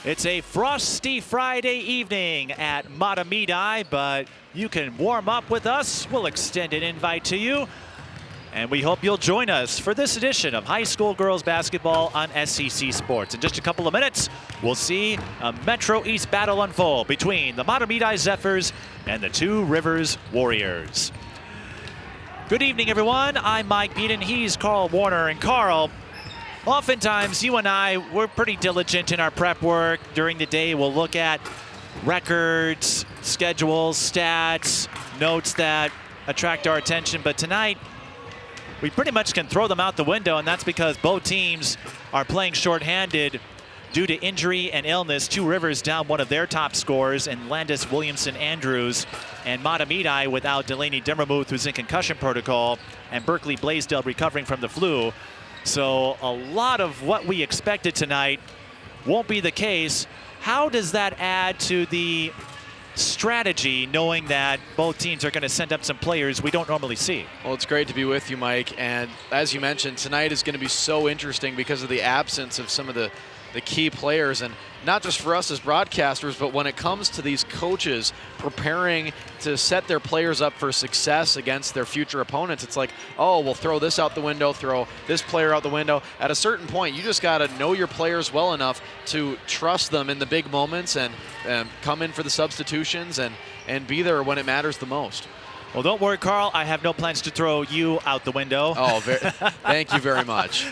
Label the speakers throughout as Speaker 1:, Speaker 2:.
Speaker 1: It's a frosty Friday evening at Mahtomedi, but you can warm up with us. We'll extend an invite to you. And we hope you'll join us for this edition of high school girls basketball on SEC Sports. In just a couple of minutes, we'll see a Metro East battle unfold between the Mahtomedi Zephyrs and the Two Rivers Warriors. Good evening, everyone. I'm Mike Beaton. He's Carl Warner. And Carl, oftentimes you and I, we're pretty diligent in our prep work. During the day, we'll look at records, schedules, stats, notes that attract our attention. But tonight, we pretty much can throw them out the window, and that's because both teams are playing shorthanded due to injury and illness. Two Rivers down one of their top scorers in Landis Williamson-Andrews, and Mahtomedi without Delaney Demmermuth, who's in concussion protocol, and Berkeley Blaisdell recovering from the flu. So a lot of what we expected tonight won't be the case. How does that add to the strategy, knowing that both teams are going to send up some players we don't normally see?
Speaker 2: Well, it's great to be with you, Mike. And as you mentioned, tonight is going to be so interesting because of the absence of some of the key players, and not just for us as broadcasters, but when it comes to these coaches preparing to set their players up for success against their future opponents. It's like, oh, we'll throw this out the window, throw this player out the window. At a certain point, you just got to know your players well enough to trust them in the big moments and come in for the substitutions and be there when it matters the most.
Speaker 1: Well, don't worry, Carl. I have no plans to throw you out the window.
Speaker 2: Oh, thank you very much.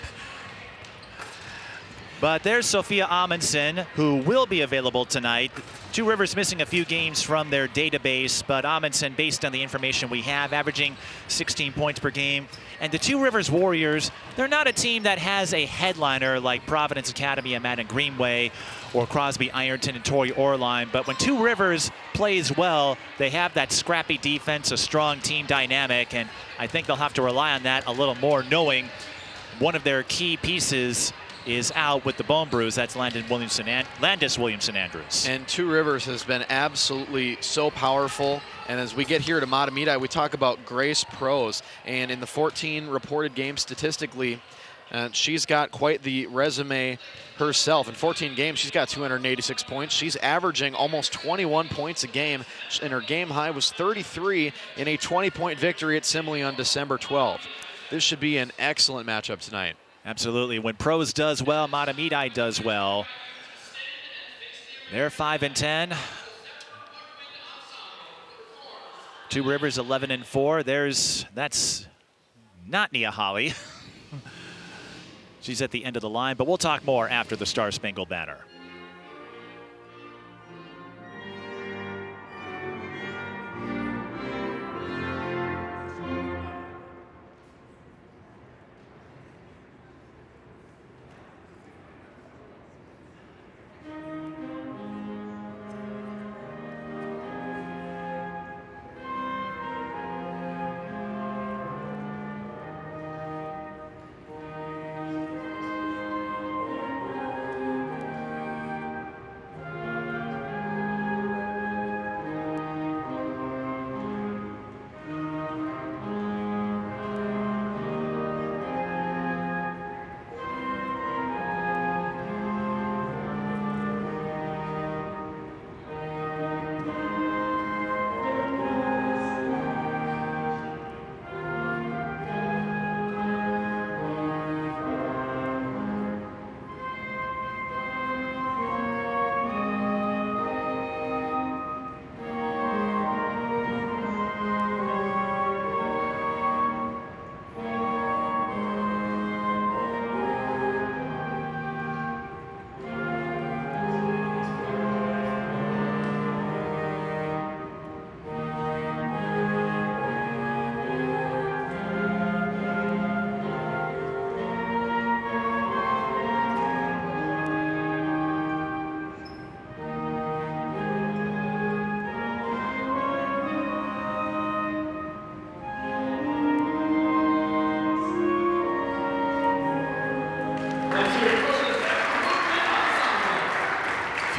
Speaker 1: But there's Sophia Amundsen, who will be available tonight. Two Rivers missing a few games from their database, but Amundsen, based on the information we have, averaging 16 points per game. And the Two Rivers Warriors, they're not a team that has a headliner like Providence Academy and Madden Greenway or Crosby Ironton and Torrey Orline. But when Two Rivers plays well, they have that scrappy defense, a strong team dynamic, and I think they'll have to rely on that a little more, knowing one of their key pieces is out with the bone bruise. That's Landis Williamson-Andrews.
Speaker 2: And Two Rivers has been absolutely so powerful. And as we get here to Mahtomedi, we talk about Grace Prose. And in the 14 reported games statistically, she's got quite the resume herself. In 14 games, she's got 286 points. She's averaging almost 21 points a game, and her game high was 33 in a 20-point victory at Simile on December 12th. This should be an excellent matchup tonight.
Speaker 1: Absolutely. When Prose does well, Mahtomedi does well. They're 5-10. Two Rivers 11-4. That's not Nia Holly. She's at the end of the line, but we'll talk more after the Star-Spangled Banner.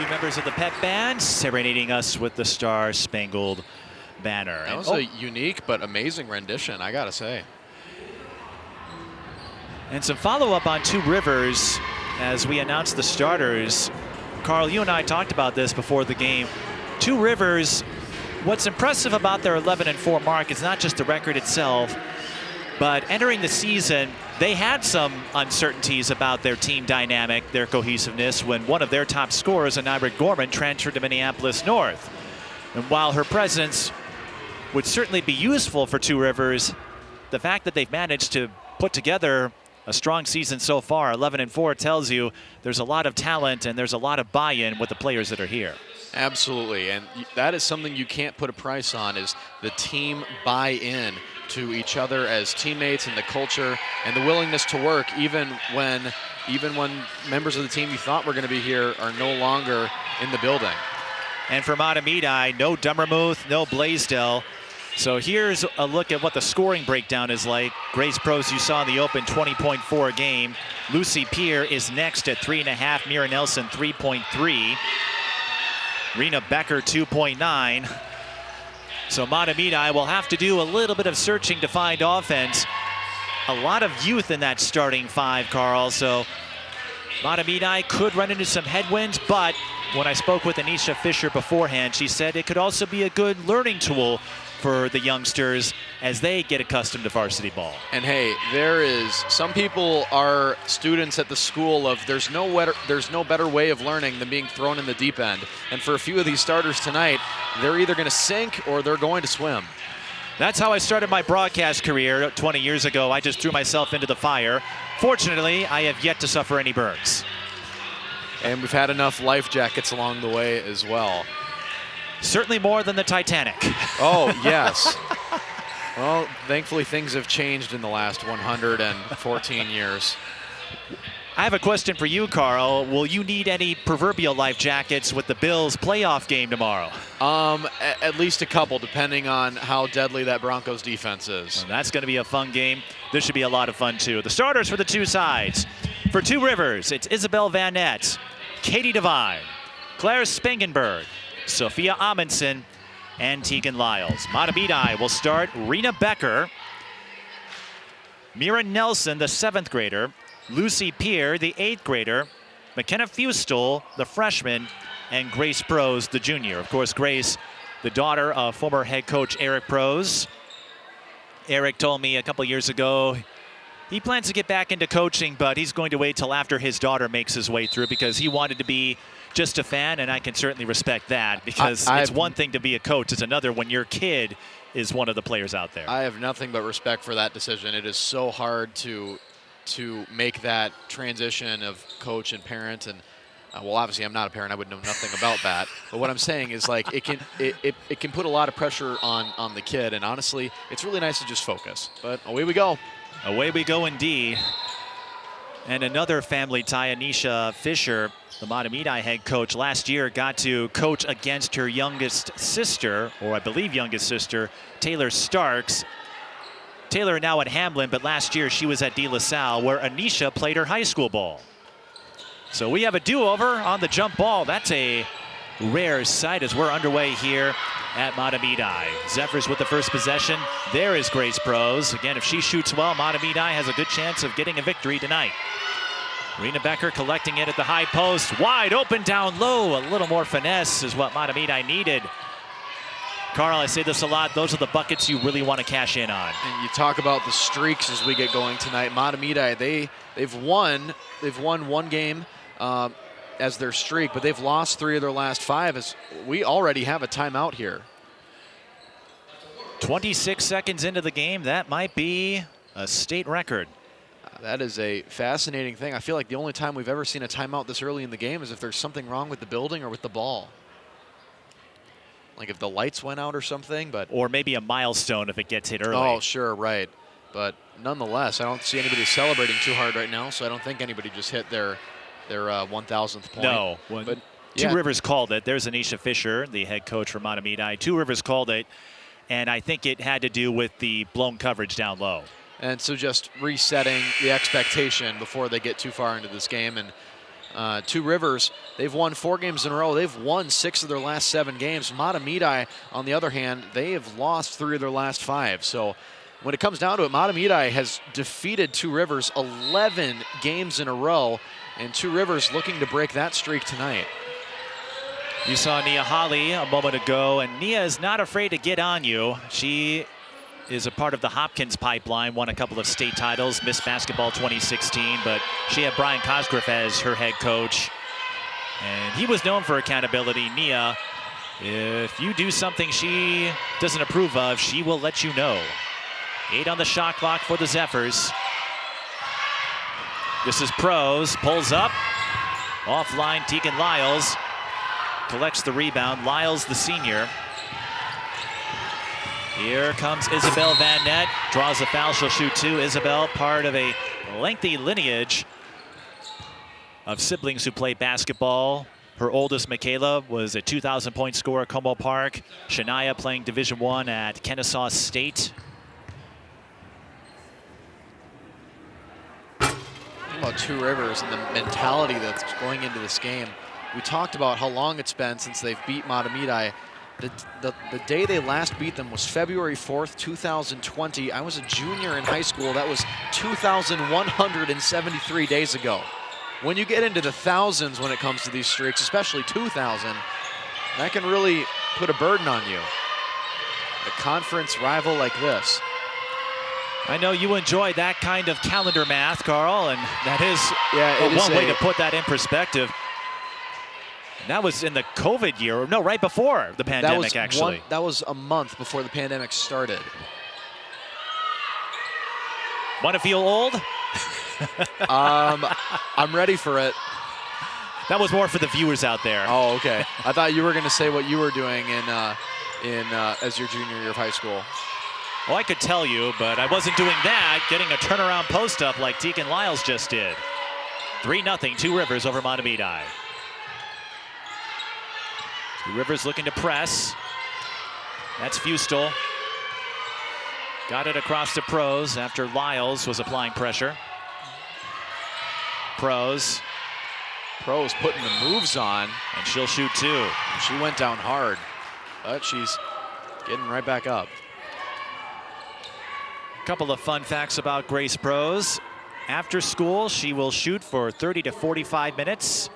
Speaker 1: Members of the pep band serenading us with the Star-Spangled Banner.
Speaker 2: That was a unique but amazing rendition, I gotta say.
Speaker 1: And some follow-up on Two Rivers as we announce the starters. Carl, you and I talked about this before the game. Two Rivers, what's impressive about their 11-4 mark is not just the record itself, but entering the season, they had some uncertainties about their team dynamic, their cohesiveness, when one of their top scorers, Anira Gorman, transferred to Minneapolis North. And while her presence would certainly be useful for Two Rivers, the fact that they've managed to put together a strong season so far, 11-4, tells you there's a lot of talent and there's a lot of buy-in with the players that are here.
Speaker 2: Absolutely, and that is something you can't put a price on, is the team buy-in to each other as teammates, and the culture and the willingness to work even when members of the team you thought were going to be here are no longer in the building.
Speaker 1: And for Mahtomedi, no Dummermuth, no Blaisdell. So here's a look at what the scoring breakdown is like. Grace Prose, you saw in the open, 20.4 a game. Lucy Peer is next at 3.5. Mira Nelson, 3.3. Rena Becker, 2.9. So Mahtomedi will have to do a little bit of searching to find offense. A lot of youth in that starting five, Carl. So Mahtomedi could run into some headwinds, but when I spoke with Anisha Fisher beforehand, she said it could also be a good learning tool for the youngsters as they get accustomed to varsity ball.
Speaker 2: And hey, some people are students at the school of there's no better way of learning than being thrown in the deep end. And for a few of these starters tonight, they're either going to sink or they're going to swim.
Speaker 1: That's how I started my broadcast career 20 years ago. I just threw myself into the fire. Fortunately, I have yet to suffer any burns.
Speaker 2: And we've had enough life jackets along the way as well.
Speaker 1: Certainly more than the Titanic.
Speaker 2: Oh, yes. Well, thankfully things have changed in the last 114 years.
Speaker 1: I have a question for you, Carl. Will you need any proverbial life jackets with the Bills playoff game tomorrow?
Speaker 2: At least a couple, depending on how deadly that Broncos defense is.
Speaker 1: Well, that's going to be a fun game. This should be a lot of fun, too. The starters for the two sides. For Two Rivers, it's Isabel Van Nett, Katie Devine, Claire Spangenberg, Sophia Amundsen, and Tegan Lyles. Mahtomedi will start Rena Becker, Mira Nelson, the 7th grader, Lucy Peer, the 8th grader, McKenna Fustel, the freshman, and Grace Prose, the junior. Of course, Grace, the daughter of former head coach Eric Prose. Eric told me a couple years ago he plans to get back into coaching, but he's going to wait till after his daughter makes his way through because he wanted to be just a fan, and I can certainly respect that because it's one thing to be a coach. It's another when your kid is one of the players out there.
Speaker 2: I have nothing but respect for that decision. It is so hard to make that transition of coach and parent, and well, obviously I'm not a parent, I would know nothing about that, but what I'm saying is, like, it can put a lot of pressure on the kid, and honestly it's really nice to just focus. But away we go.
Speaker 1: Away we go indeed. And another family tie, Anisha Fisher, the Mahtomedi head coach, last year got to coach against her youngest sister, or I believe youngest sister, Taylor Starks. Taylor now at Hamlin, but last year she was at De La Salle, where Anisha played her high school ball. So we have a do-over on the jump ball. That's a rare sight as we're underway here at Mahtomedi. Zephyrs with the first possession. There is Grace Prose. Again, if she shoots well, Mahtomedi has a good chance of getting a victory tonight. Rena Becker collecting it at the high post. Wide open down low. A little more finesse is what Mahtomedi needed. Carl, I say this a lot. Those are the buckets you really want to cash in on.
Speaker 2: And you talk about the streaks as we get going tonight. Mahtomedi, they've won one game as their streak, but they've lost 3 of their last 5 as we already have a timeout here.
Speaker 1: 26 seconds into the game, that might be a state record.
Speaker 2: That is a fascinating thing. I feel like the only time we've ever seen a timeout this early in the game is if there's something wrong with the building or with the ball. Like if the lights went out or something, but...
Speaker 1: Or maybe a milestone if it gets hit early.
Speaker 2: Oh, sure, right. But nonetheless, I don't see anybody celebrating too hard right now, so I don't think anybody just hit their 1,000th point.
Speaker 1: No.
Speaker 2: But
Speaker 1: Two Rivers called it. There's Anisha Fisher, the head coach for Mahtomedi. Two Rivers called it, and I think it had to do with the blown coverage down low.
Speaker 2: And so just resetting the expectation before they get too far into this game. And Two Rivers, they've won 4 games in a row. They've won 6 of their last 7 games. Mahtomedi, on the other hand, they have lost 3 of their last 5. So when it comes down to it, Mahtomedi has defeated Two Rivers 11 games in a row, and Two Rivers looking to break that streak tonight.
Speaker 1: You saw Nia Holly a moment ago, and Nia is not afraid to get on you. She is a part of the Hopkins pipeline, won a couple of state titles, Miss Basketball 2016, but she had Brian Cosgrove as her head coach. And he was known for accountability. Nia, if you do something she doesn't approve of, she will let you know. 8 on the shot clock for the Zephyrs. This is Prose, pulls up. Offline, Tegan Lyles collects the rebound. Lyles, the senior. Here comes Isabel Van Nett, draws a foul, she'll shoot 2. Isabel, part of a lengthy lineage of siblings who play basketball. Her oldest, Michaela, was a 2,000-point scorer at Como Park. Shania playing Division I at Kennesaw State.
Speaker 2: Think about Two Rivers and the mentality that's going into this game. We talked about how long it's been since they've beat Mahtomedi. The day they last beat them was February 4th, 2020. I was a junior in high school. That was 2,173 days ago. When you get into the thousands when it comes to these streaks, especially 2,000, that can really put a burden on you. A conference rival like this.
Speaker 1: I know you enjoy that kind of calendar math, Carl, and that is one way to put that in perspective. That was in the COVID year, no, right before the pandemic, actually.
Speaker 2: That was a month before the pandemic started.
Speaker 1: Want to feel old?
Speaker 2: I'm ready for it.
Speaker 1: That was more for the viewers out there.
Speaker 2: Oh, okay. I thought you were going to say what you were doing as your junior year of high school.
Speaker 1: Well, I could tell you, but I wasn't doing that, getting a turnaround post-up like Tegan Lyles just did. 3-0, Two Rivers over Mahtomedi. Two Rivers looking to press. That's Fustel. Got it across to Prose after Lyles was applying pressure. Prose
Speaker 2: putting the moves on.
Speaker 1: And she'll shoot 2.
Speaker 2: And she went down hard, but she's getting right back up.
Speaker 1: Couple of fun facts about Grace Prose. After school, she will shoot for 30 to 45 minutes.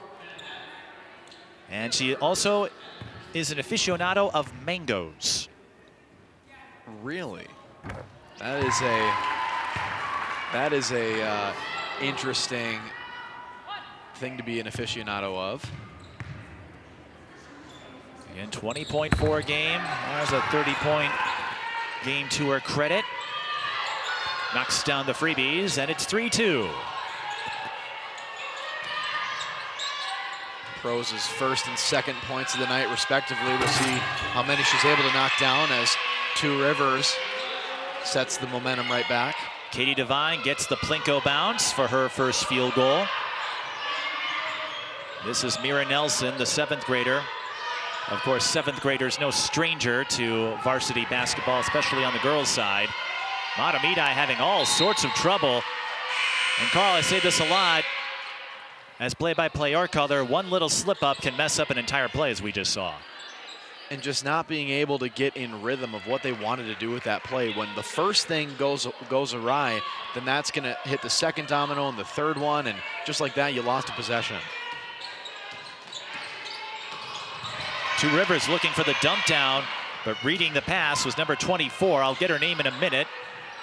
Speaker 1: And she also is an aficionado of mangoes.
Speaker 2: Really? That is a interesting thing to be an aficionado of.
Speaker 1: Again, 20.4 game. There's a 30-point game to her credit. Knocks down the freebies, and it's 3-2.
Speaker 2: Prose's first and second points of the night, respectively. We'll see how many she's able to knock down as Two Rivers sets the momentum right back.
Speaker 1: Katie Devine gets the Plinko bounce for her first field goal. This is Mira Nelson, the 7th grader. Of course, 7th graders no stranger to varsity basketball, especially on the girls' side. Mahtomedi having all sorts of trouble. And Carl, I say this a lot, as play-by-play art color, one little slip-up can mess up an entire play, as we just saw.
Speaker 2: And just not being able to get in rhythm of what they wanted to do with that play. When the first thing goes awry, then that's going to hit the second domino and the third one, and just like that, you lost a possession.
Speaker 1: Two Rivers looking for the dump down, but reading the pass was number 24. I'll get her name in a minute.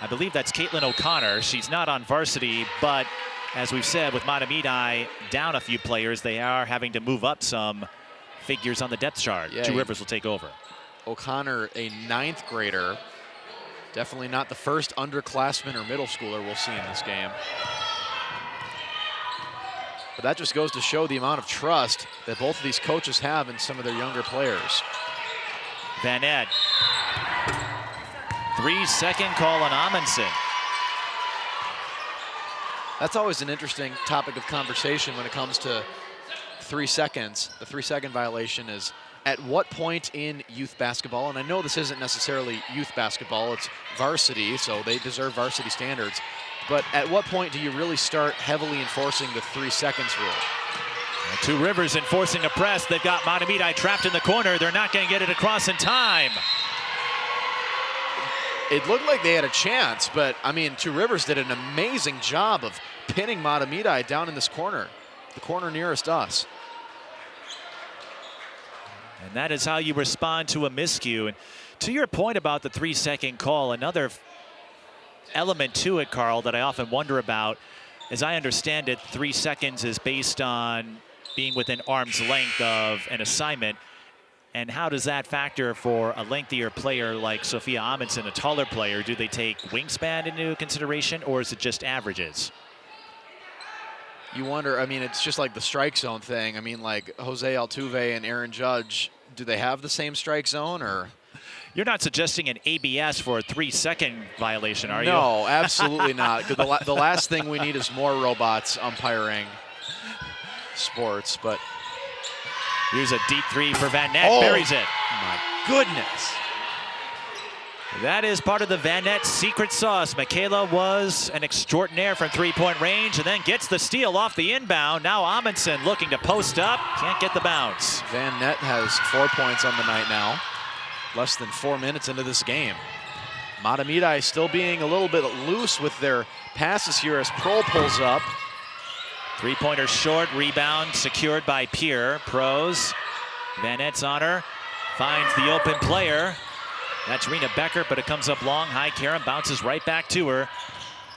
Speaker 1: I believe that's Caitlin O'Connor. She's not on varsity, but as we've said, with Mahtomedi down a few players, they are having to move up some figures on the depth chart. Yeah, Two Rivers will take over.
Speaker 2: O'Connor, a 9th grader. Definitely not the first underclassman or middle schooler we'll see in this game. But that just goes to show the amount of trust that both of these coaches have in some of their younger players.
Speaker 1: Van Nett. 3-second call on Amundsen.
Speaker 2: That's always an interesting topic of conversation when it comes to 3 seconds. The 3-second violation is at what point in youth basketball, and I know this isn't necessarily youth basketball, it's varsity, so they deserve varsity standards, but at what point do you really start heavily enforcing the 3 seconds rule?
Speaker 1: And Two Rivers enforcing a press. They've got Mahtomedi trapped in the corner. They're not going to get it across in time.
Speaker 2: It looked like they had a chance, but I mean, Two Rivers did an amazing job of pinning Mahtomedi down in this corner, the corner nearest us.
Speaker 1: And that is how you respond to a miscue. And to your point about the 3-second call, another element to it, Carl, that I often wonder about, as I understand it, 3 seconds is based on being within arm's length of an assignment. And how does that factor for a lengthier player like Sophia Amundsen, a taller player? Do they take wingspan into consideration, or is it just averages?
Speaker 2: You wonder, I mean, it's just like the strike zone thing. I mean, like Jose Altuve and Aaron Judge, do they have the same strike zone, or?
Speaker 1: You're not suggesting an ABS for a 3-second violation, are you?
Speaker 2: No, absolutely not. 'Cause the last thing we need is more robots umpiring sports, but.
Speaker 1: Here's a deep three for Van Nett, buries it.
Speaker 2: My goodness.
Speaker 1: That is part of the Van Nett secret sauce. Michaela was an extraordinaire from 3-point range and then gets the steal off the inbound. Now Amundsen looking to post up, can't get the bounce.
Speaker 2: Van Nett has 4 points on the night now. Less than 4 minutes into this game. Mahtomedi still being a little bit loose with their passes here as Prohl pulls up.
Speaker 1: 3-pointer short, rebound secured by Pierre. Pros, Van Nett's on her, finds the open player. That's Rena Becker, but it comes up long. High Karen bounces right back to her.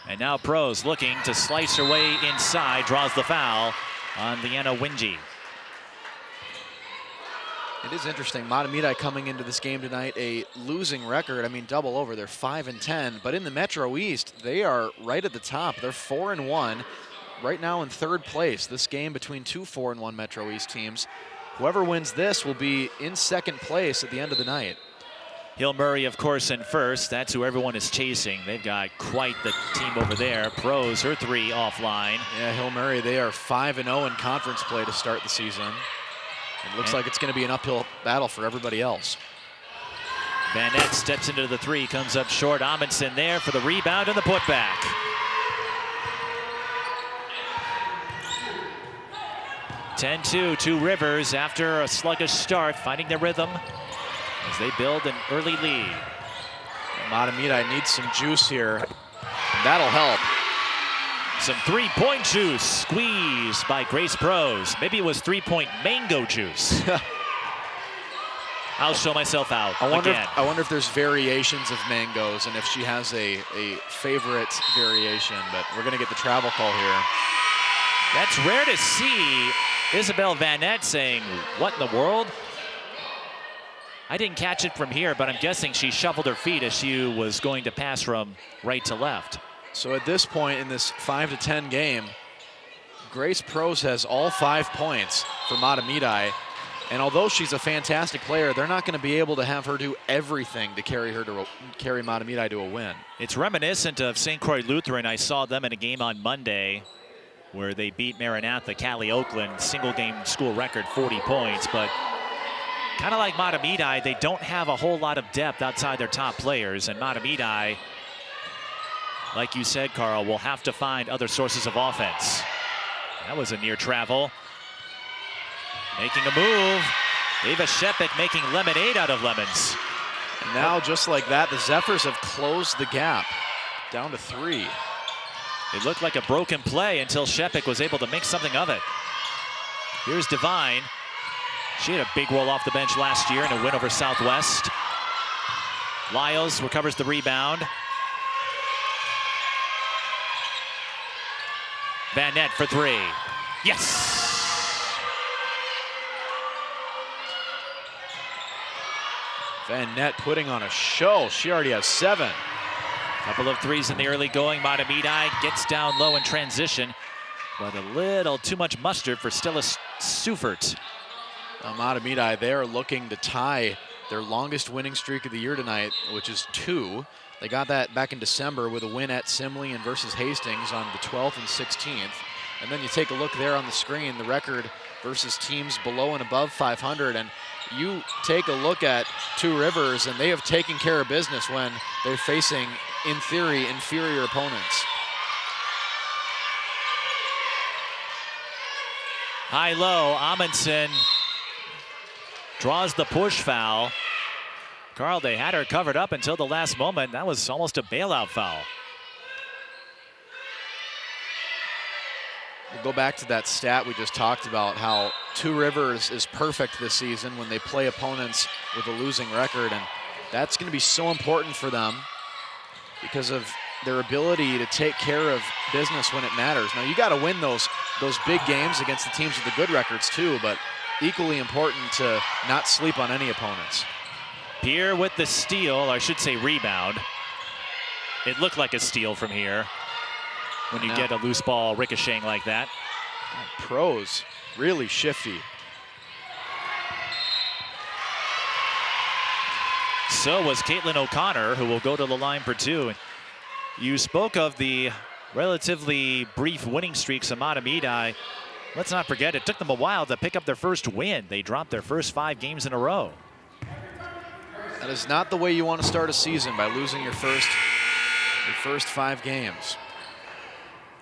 Speaker 1: And now Pros looking to slice her way inside, draws the foul on Leanna Wingy.
Speaker 2: It is interesting, Mahtomedi coming into this game tonight, a losing record. I mean, double over, they're 5-10, but in the Metro East, they are right at the top. They're 4-1. Right now in third place. This game between two 4-1 Metro East teams. Whoever wins this will be in second place at the end of the night.
Speaker 1: Hill Murray, of course, in first. That's who everyone is chasing. They've got quite the team over there. Pros, her 3 offline.
Speaker 2: Yeah, Hill Murray, they are 5-0 in conference play to start the season. It looks like it's going to be an uphill battle for everybody else.
Speaker 1: Van Nett steps into the 3, comes up short. Amundsen there for the rebound and the putback. 10-2, Two Rivers after a sluggish start, finding their rhythm as they build an early lead.
Speaker 2: Mahtomedi needs some juice here, and that'll help.
Speaker 1: Some 3-point juice squeezed by Grace Pros. Maybe it was 3-point mango juice. I'll show myself out again.
Speaker 2: I wonder if there's variations of mangoes and if she has a favorite variation, but we're going to get the travel call here.
Speaker 1: That's rare to see. Isabel Van Nett saying, what in the world? I didn't catch it from here, but I'm guessing she shuffled her feet as she was going to pass from right to left.
Speaker 2: So at this point in this 5-10 game, Grace Pros has all 5 points for Mahtomedi. And although she's a fantastic player, they're not going to be able to have her do everything to carry Mahtomedi to a win.
Speaker 1: It's reminiscent of St. Croix Lutheran. I saw them in a game on Monday where they beat Maranatha, Cali Oakland, single game school record, 40 points. But kind of like Mahtomedi, they don't have a whole lot of depth outside their top players. And Mahtomedi, like you said, Carl, will have to find other sources of offense. That was a near travel. Making a move. Ava Shepik making lemonade out of lemons.
Speaker 2: And now, just like that, the Zephyrs have closed the gap down to 3.
Speaker 1: It looked like a broken play until Shepik was able to make something of it. Here's Devine. She had a big roll off the bench last year in a win over Southwest. Lyles recovers the rebound. Van Nett for 3. Yes!
Speaker 2: Van Nett putting on a show. She already has 7.
Speaker 1: Couple of threes in the early going. Mahtomedi gets down low in transition, but a little too much mustard for Stella Seufert.
Speaker 2: Mahtomedi, they are looking to tie their longest winning streak of the year tonight, which is 2. They got that back in December with a win at Simley and versus Hastings on the 12th and 16th. And then you take a look there on the screen, the record versus teams below and above 500. And you take a look at Two Rivers, and they have taken care of business when they're facing, in theory, inferior opponents.
Speaker 1: High-low, Amundsen draws the push foul. Carl, they had her covered up until the last moment. That was almost a bailout foul.
Speaker 2: We'll go back to that stat we just talked about, how Two Rivers is perfect this season when they play opponents with a losing record, and that's going to be so important for them because of their ability to take care of business when it matters. Now, you got to win those big games against the teams with the good records too, but equally important to not sleep on any opponents.
Speaker 1: Pierre with the steal, or I should say rebound. It looked like a steal from here when you get a loose ball ricocheting like that.
Speaker 2: Pros, really shifty.
Speaker 1: So was Caitlin O'Connor, who will go to the line for two. You spoke of the relatively brief winning streaks of Mahtomedi. Let's not forget, it took them a while to pick up their first win. They dropped their first 5 games in a row.
Speaker 2: That is not the way you want to start a season, by losing your first 5 games.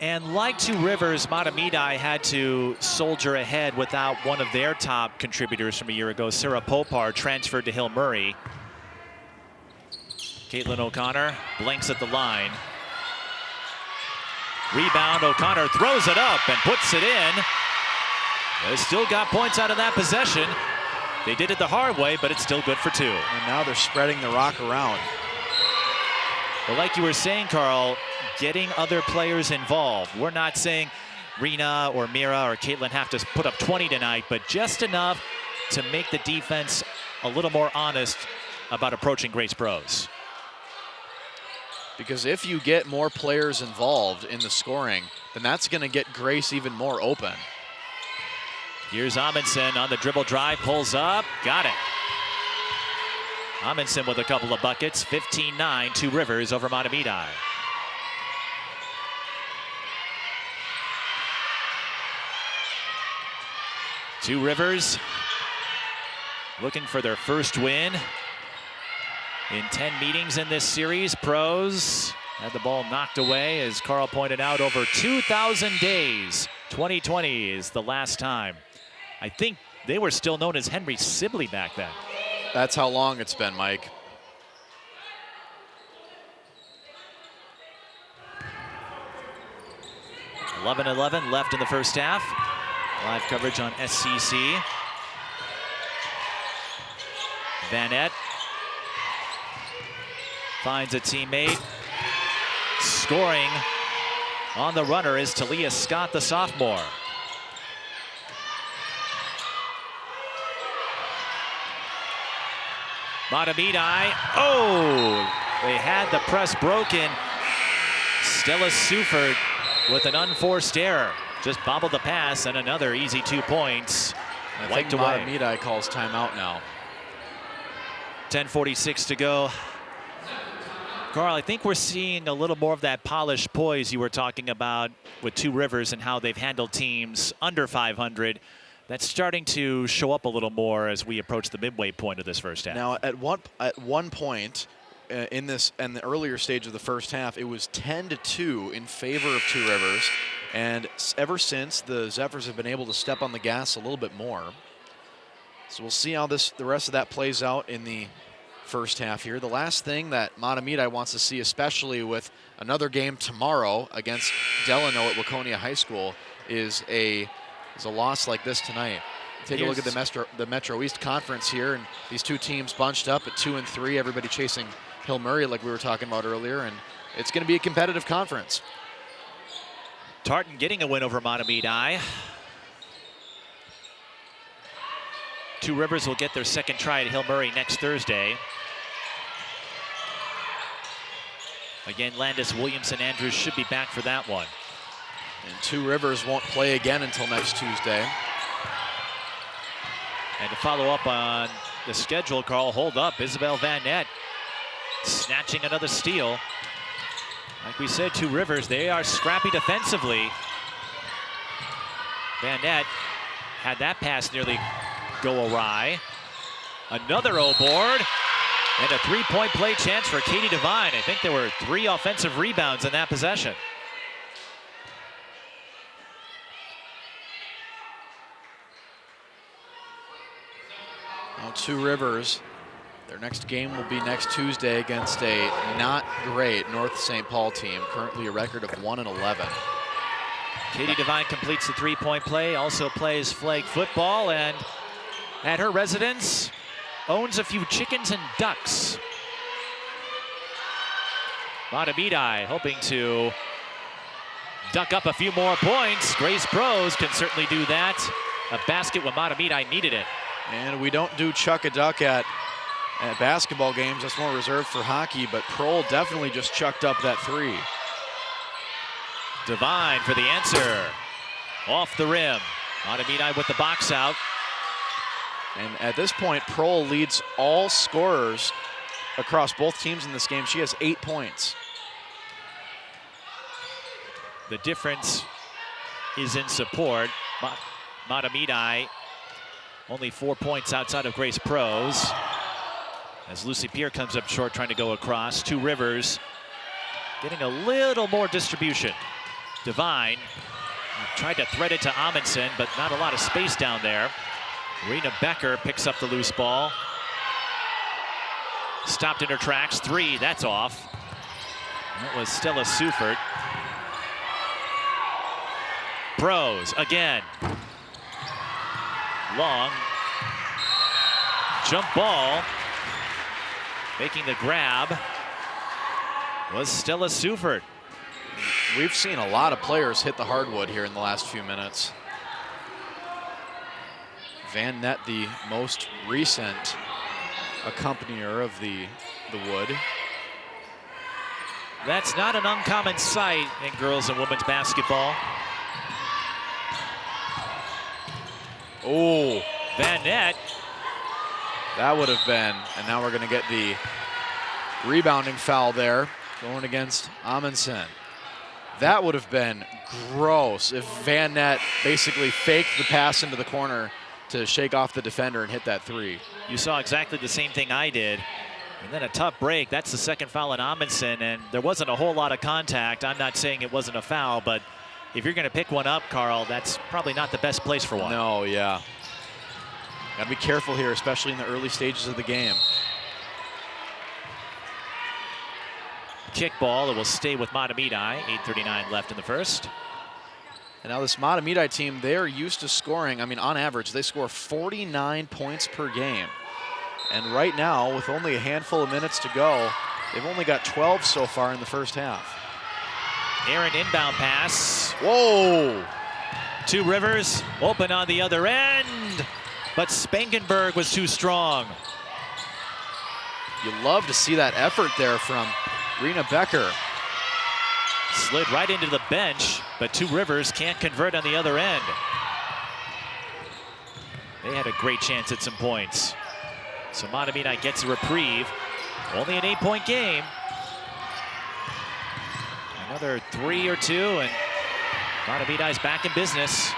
Speaker 1: And like Two Rivers, Mahtomedi had to soldier ahead without one of their top contributors from a year ago. Sarah Popar transferred to Hill Murray. Caitlin O'Connor blinks at the line. Rebound, O'Connor throws it up and puts it in. They still got points out of that possession. They did it the hard way, but it's still good for 2.
Speaker 2: And now they're spreading the rock around.
Speaker 1: But like you were saying, Carl, getting other players involved. We're not saying Rena or Mira or Caitlin have to put up 20 tonight, but just enough to make the defense a little more honest about approaching Grace Bros.
Speaker 2: Because if you get more players involved in the scoring, then that's going to get Grace even more open.
Speaker 1: Here's Amundsen on the dribble drive, pulls up, got it. Amundsen with a couple of buckets, 15-9, Two Rivers over Mahtomedi. Two Rivers looking for their first win in 10 meetings in this series. Pros had the ball knocked away, as Carl pointed out, over 2,000 days. 2020 is the last time. I think they were still known as Henry Sibley back then.
Speaker 2: That's how long it's been, Mike.
Speaker 1: (11-11) left in the first half. Live coverage on SCC. Vanette finds a teammate. Scoring on the runner is Talia Scott, the sophomore. Mahtomedi, oh! They had the press broken. Stella Suford with an unforced error. Just bobbled the pass, and another easy 2 points.
Speaker 2: I think Mahtomedi calls timeout now.
Speaker 1: 10:46 to go. Carl, I think we're seeing a little more of that polished poise you were talking about with Two Rivers and how they've handled teams under 500. That's starting to show up a little more as we approach the midway point of this first half.
Speaker 2: Now, at one point in the earlier stage of the first half, it was 10-2 in favor of Two Rivers, and ever since, the Zephyrs have been able to step on the gas a little bit more. So we'll see how the rest of that plays out in the first half here. The last thing that Mahtomedi wants to see, especially with another game tomorrow against Delano at Waconia High School, is a loss like this tonight. Take a look at the Metro East Conference here, and these two teams bunched up at 2 and 3. Everybody chasing Hill Murray, like we were talking about earlier, and it's going to be a competitive conference.
Speaker 1: Tartan getting a win over Mahtomedi. Two Rivers will get their second try at Hill Murray next Thursday. Again, Landis, Williamson, Andrews should be back for that one.
Speaker 2: And Two Rivers won't play again until next Tuesday.
Speaker 1: And to follow up on the schedule, Carl, hold up. Isabel Vanette snatching another steal. Like we said, Two Rivers, they are scrappy defensively. Vanette had that pass nearly go awry. Another O-board. And a three-point play chance for Katie Devine. I think there were 3 offensive rebounds in that possession.
Speaker 2: Now Two Rivers, their next game will be next Tuesday against a not great North St. Paul team, currently a record of 1-11.
Speaker 1: Katie Devine completes the three-point play, also plays flag football, and at her residence, owns a few chickens and ducks. Mahtomedi hoping to duck up a few more points. Grace Pros can certainly do that. A basket when Mahtomedi needed it.
Speaker 2: And we don't do chuck a duck at basketball games. That's more reserved for hockey, but Prohl definitely just chucked up that three.
Speaker 1: Devine for the answer. Off the rim. Mahtomedi with the box out.
Speaker 2: And at this point, Prohl leads all scorers across both teams in this game. She has 8 points.
Speaker 1: The difference is in support. Mahtomedi only 4 points outside of Grace Pros. As Lucy Pierre comes up short trying to go across. Two Rivers getting a little more distribution. Devine tried to thread it to Amundsen, but not a lot of space down there. Rena Becker picks up the loose ball. Stopped in her tracks. Three, that's off. That was Stella Seufert. Pros again. Long. Jump ball. Making the grab was Stella Seufert.
Speaker 2: We've seen a lot of players hit the hardwood here in the last few minutes. Van Nett, the most recent accompanier of the wood.
Speaker 1: That's not an uncommon sight in girls and women's basketball.
Speaker 2: Oh,
Speaker 1: Van Nett.
Speaker 2: That would have been, and now we're going to get the rebounding foul there going against Amundsen. That would have been gross if Van Nett basically faked the pass into the corner to shake off the defender and hit that three.
Speaker 1: You saw exactly the same thing I did. And then a tough break. That's the second foul on Amundsen, and there wasn't a whole lot of contact. I'm not saying it wasn't a foul, but if you're going to pick one up, Carl, that's probably not the best place for one.
Speaker 2: No, yeah. Got to be careful here, especially in the early stages of the game.
Speaker 1: Kick ball, it will stay with Mahtomedi. 8:39 left in the first.
Speaker 2: And now this Mahtomedi team, they're used to scoring. I mean, on average, they score 49 points per game. And right now, with only a handful of minutes to go, they've only got 12 so far in the first half.
Speaker 1: Aaron inbound pass.
Speaker 2: Whoa!
Speaker 1: Two Rivers open on the other end, but Spangenberg was too strong.
Speaker 2: You love to see that effort there from Rena Becker.
Speaker 1: Slid right into the bench, but Two Rivers can't convert on the other end. They had a great chance at some points. So Mahtomedi gets a reprieve. Only an 8-point game. Another three or two, and Mahtomedi's back in business.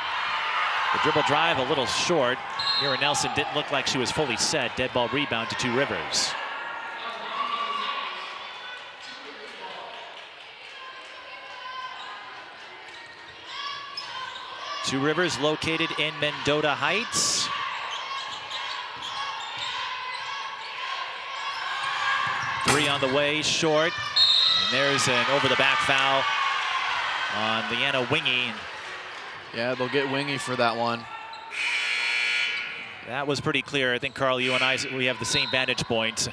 Speaker 1: The dribble drive a little short. Mira Nelson didn't look like she was fully set. Dead ball rebound to Two Rivers. Two Rivers located in Mendota Heights. Three on the way, short. And there's an over-the-back foul on Leanna Wingy.
Speaker 2: Yeah, they'll get Wingy for that one.
Speaker 1: That was pretty clear. I think, Carl, you and I, we have the same vantage point.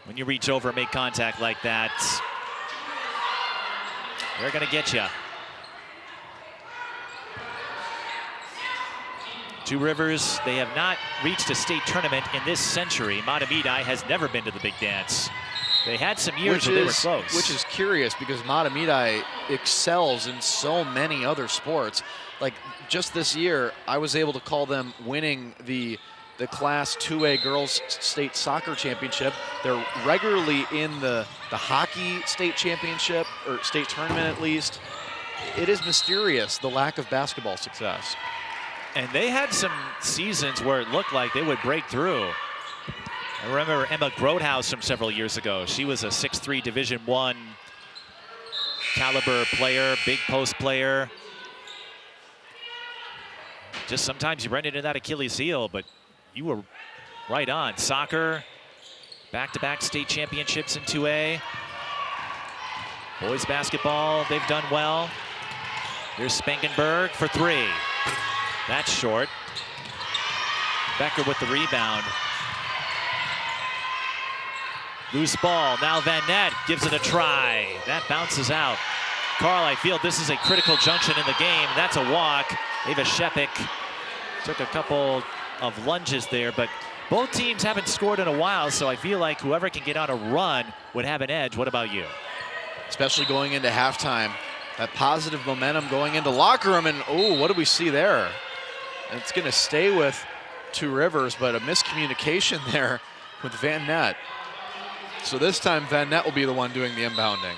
Speaker 1: When you reach over and make contact like that, they're going to get you. Two Rivers, they have not reached a state tournament in this century. Mahtomedi has never been to the big dance. They had some years where they were close.
Speaker 2: Which is curious because Mahtomedi excels in so many other sports. Like just this year, I was able to call them winning the Class 2A Girls State Soccer Championship. They're regularly in the hockey state championship, or state tournament at least. It is mysterious, the lack of basketball success.
Speaker 1: And they had some seasons where it looked like they would break through. I remember Emma Grothaus from several years ago. She was a 6'3" Division I caliber player, big post player. Just sometimes you run into that Achilles heel, but you were right on. Soccer, back-to-back state championships in 2A. Boys basketball, they've done well. Here's Spangenberg for three. That's short. Becker with the rebound. Loose ball. Now Van Nett gives it a try. That bounces out. Carl, I feel this is a critical junction in the game. That's a walk. Ava Shepik took a couple of lunges there, but both teams haven't scored in a while, so I feel like whoever can get on a run would have an edge. What about you?
Speaker 2: Especially going into halftime. That positive momentum going into locker room, and oh, what do we see there? It's going to stay with Two Rivers, but a miscommunication there with Van Nett. So this time Van Nett will be the one doing the inbounding.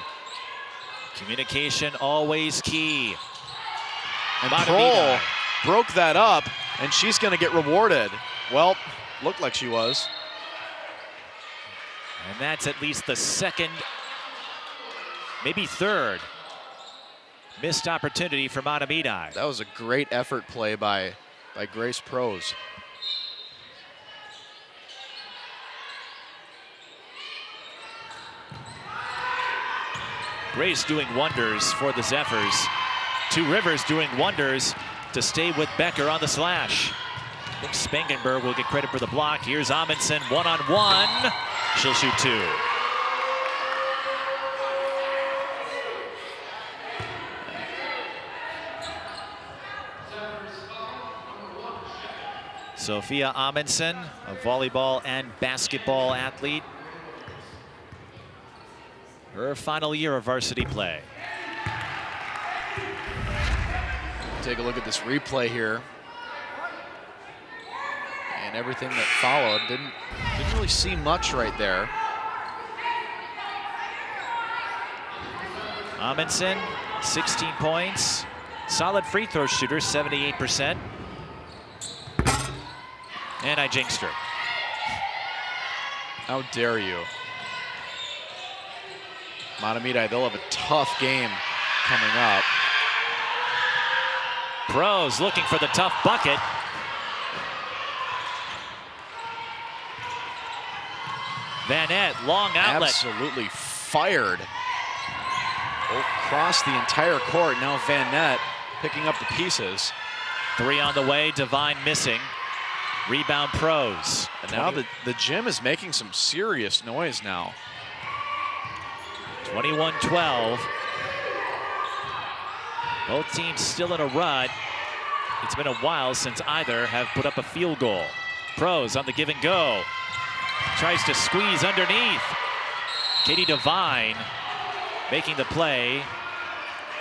Speaker 1: Communication always key.
Speaker 2: And Kroll broke that up, and she's going to get rewarded. Well, looked like she was.
Speaker 1: And that's at least the second, maybe third, missed opportunity for Mahtomedi.
Speaker 2: That was a great effort play by Grace Prose.
Speaker 1: Grace doing wonders for the Zephyrs. Two Rivers doing wonders to stay with Becker on the slash. I think Spangenberg will get credit for the block. Here's Amundsen one-on-one. She'll shoot two. Sophia Amundsen, a volleyball and basketball athlete. Her final year of varsity play.
Speaker 2: Take a look at this replay here. And everything that followed. Didn't really see much right there.
Speaker 1: Amundsen, 16 points. Solid free throw shooter, 78%. And I jinxed her.
Speaker 2: How dare you? Mahtomedi, they'll have a tough game coming up.
Speaker 1: Prose looking for the tough bucket. Van Nett, long outlet.
Speaker 2: Absolutely fired. Across the entire court. Now Van Nett picking up the pieces.
Speaker 1: Three on the way, Devine missing. Rebound Prose.
Speaker 2: And now the gym is making some serious noise now.
Speaker 1: 21-12. Both teams still in a run. It's been a while since either have put up a field goal. Prose on the give and go. Tries to squeeze underneath. Katie Devine making the play.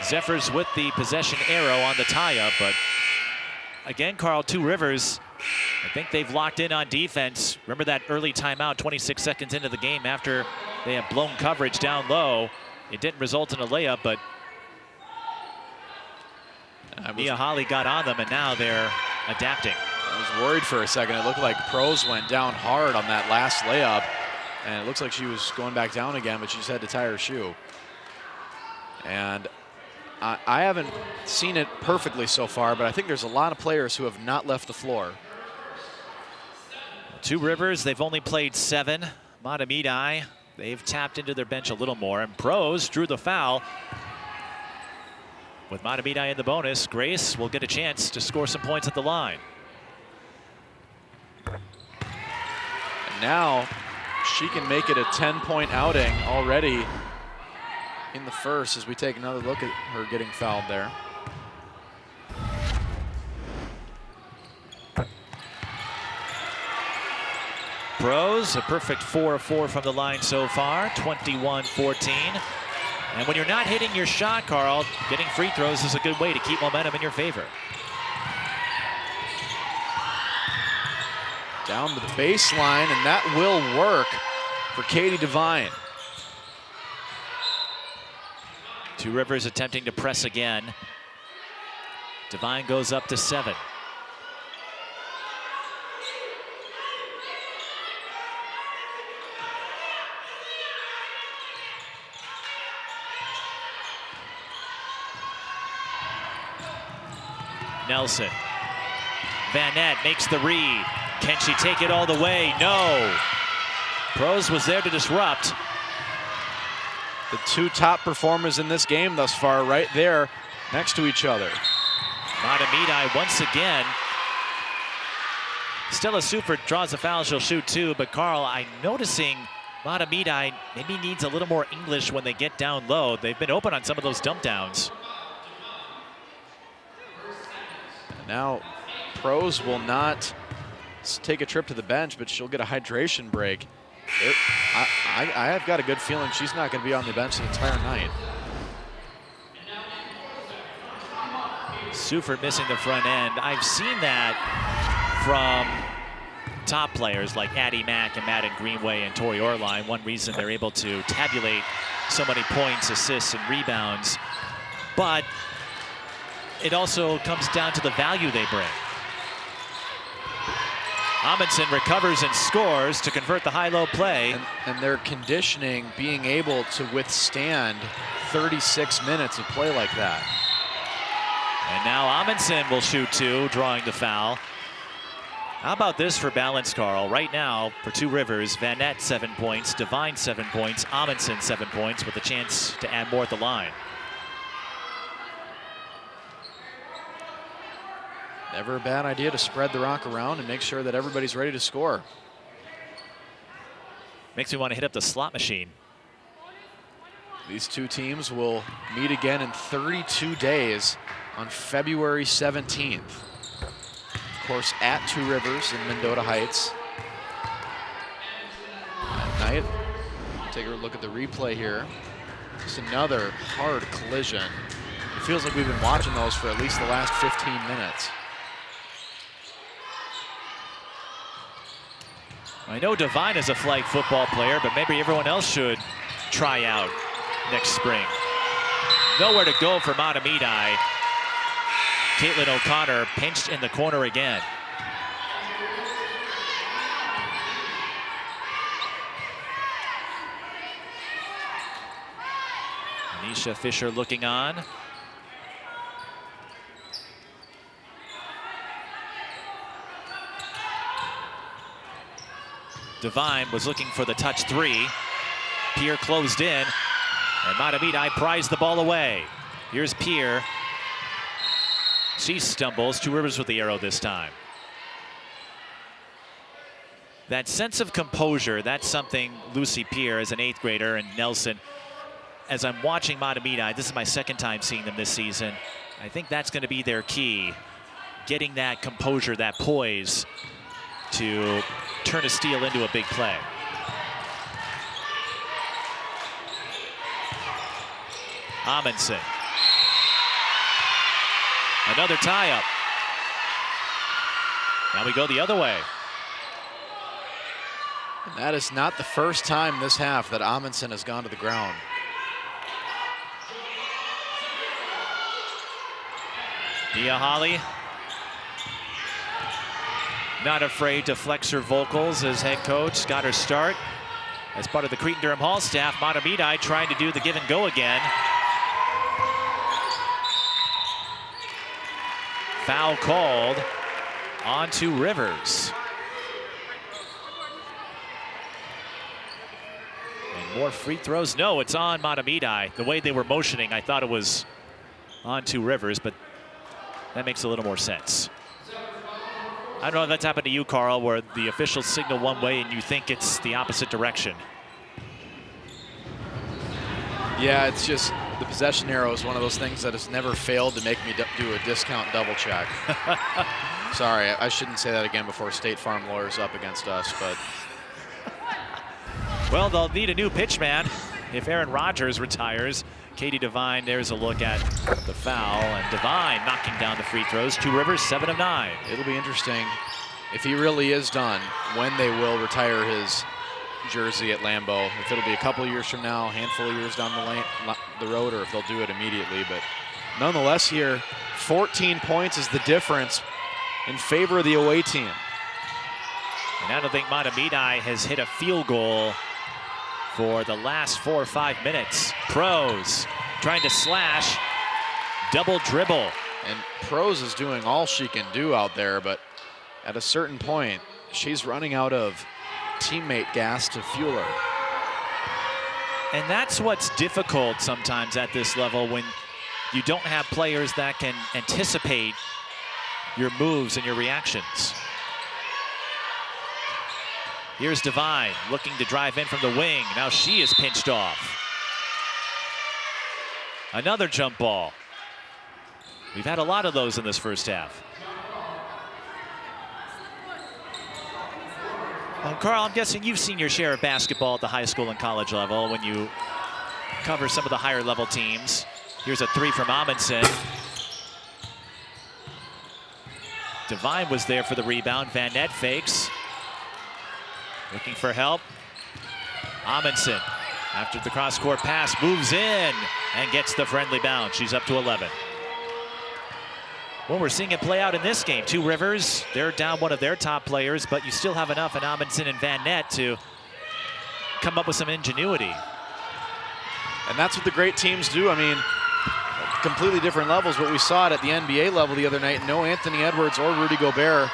Speaker 1: Zephyrs with the possession arrow on the tie-up, but again, Carl, Two Rivers, I think they've locked in on defense. Remember that early timeout 26 seconds into the game after they have blown coverage down low. It didn't result in a layup, but Mia Holly got on them, and now they're adapting.
Speaker 2: I was worried for a second. It looked like Prose went down hard on that last layup, and it looks like she was going back down again, but she's had to tie her shoe. And I haven't seen it perfectly so far, but I think there's a lot of players who have not left the floor.
Speaker 1: Two Rivers, they've only played 7. Mahtomedi, they've tapped into their bench a little more, and Prose drew the foul. With Mahtomedi in the bonus, Grace will get a chance to score some points at the line.
Speaker 2: And now she can make it a 10-point outing already in the first as we take another look at her getting fouled there.
Speaker 1: Prose, a perfect 4 of 4 from the line so far, 21-14. And when you're not hitting your shot, Carl, getting free throws is a good way to keep momentum in your favor.
Speaker 2: Down to the baseline, and that will work for Katie Devine.
Speaker 1: Two Rivers attempting to press again. Devine goes up to 7. Nelson. Van Nett makes the read. Can she take it all the way? No. Prose was there to disrupt.
Speaker 2: The two top performers in this game thus far right there next to each other.
Speaker 1: Mahtomedi once again. Stella Sufert draws a foul, she'll shoot 2, but Carl, I'm noticing Mahtomedi maybe needs a little more English when they get down low. They've been open on some of those dump downs.
Speaker 2: Now, Pros will not take a trip to the bench, but she'll get a hydration break. I have got a good feeling she's not going to be on the bench the entire night.
Speaker 1: Sufert missing the front end. I've seen that from top players like Addie Mack and Madden Greenway and Tori Orline. One reason they're able to tabulate so many points, assists, and rebounds. But it also comes down to the value they bring. Amundsen recovers and scores to convert the high-low play.
Speaker 2: And their conditioning being able to withstand 36 minutes of play like that.
Speaker 1: And now Amundsen will shoot 2, drawing the foul. How about this for balance, Carl? Right now, for Two Rivers, Vanette 7 points, Devine 7 points, Amundsen 7 points, with a chance to add more at the line.
Speaker 2: Never a bad idea to spread the rock around and make sure that everybody's ready to score.
Speaker 1: Makes me want to hit up the slot machine.
Speaker 2: These two teams will meet again in 32 days on February 17th. Of course, at Two Rivers in Mendota Heights. At night, take a look at the replay here. Just another hard collision. It feels like we've been watching those for at least the last 15 minutes.
Speaker 1: I know Devine is a flag football player, but maybe everyone else should try out next spring. Nowhere to go for Mahtomedi. Caitlin O'Connor pinched in the corner again. Anisha Fisher looking on. Devine was looking for the touch 3. Pierre closed in, and Mahtomedi prized the ball away. Here's Pierre. She stumbles. Two Rivers with the arrow this time. That sense of composure, that's something Lucy Pierre, as an 8th grader, and Nelson, as I'm watching Mahtomedi, this is my 2nd time seeing them this season. I think that's going to be their key. Getting that composure, that poise to turn a steal into a big play. Amundsen. Another tie-up. Now we go the other way.
Speaker 2: And that is not the first time this half that Amundsen has gone to the ground.
Speaker 1: Mia Holly, not afraid to flex her vocals as head coach. Got her start as part of the Cretin-Durham Hall staff. Mahtomedi trying to do the give and go again. Foul called on Two Rivers. And more free throws. No, it's on Mahtomedi. The way they were motioning, I thought it was on Two Rivers, but that makes a little more sense. I don't know if that's happened to you, Carl, where the officials signal one way and you think it's the opposite direction.
Speaker 2: Yeah, it's just the possession arrow is one of those things that has never failed to make me do a discount double check. Sorry, I shouldn't say that again before State Farm lawyers up against us, but.
Speaker 1: Well, they'll need a new pitchman if Aaron Rodgers retires. Katie Devine, there's a look at the foul, and Devine knocking down the free throws. Two Rivers, 7 of 9.
Speaker 2: It'll be interesting if he really is done, when they will retire his jersey at Lambeau. If it'll be a couple of years from now, a handful of years down the road, or if they'll do it immediately. But nonetheless here, 14 points is the difference in favor of the away team.
Speaker 1: And I don't think Mahtomedi has hit a field goal for the last 4 or 5 minutes. Pros trying to slash, double dribble.
Speaker 2: And Pros is doing all she can do out there, but at a certain point, she's running out of teammate gas to fuel her.
Speaker 1: And that's what's difficult sometimes at this level, when you don't have players that can anticipate your moves and your reactions. Here's Devine looking to drive in from the wing. Now she is pinched off. Another jump ball. We've had a lot of those in this first half. Carl, I'm guessing you've seen your share of basketball at the high school and college level when you cover some of the higher level teams. Here's a three from Amundsen. Devine was there for the rebound. Van Nett fakes. Looking for help. Amundsen, after the cross-court pass, moves in and gets the friendly bounce. She's up to 11. Well, we're seeing it play out in this game. Two Rivers, they're down one of their top players, but you still have enough in Amundsen and Van Nett to come up with some ingenuity.
Speaker 2: And that's what the great teams do. I mean, completely different levels, but we saw it at the NBA level the other night. No Anthony Edwards or Rudy Gobert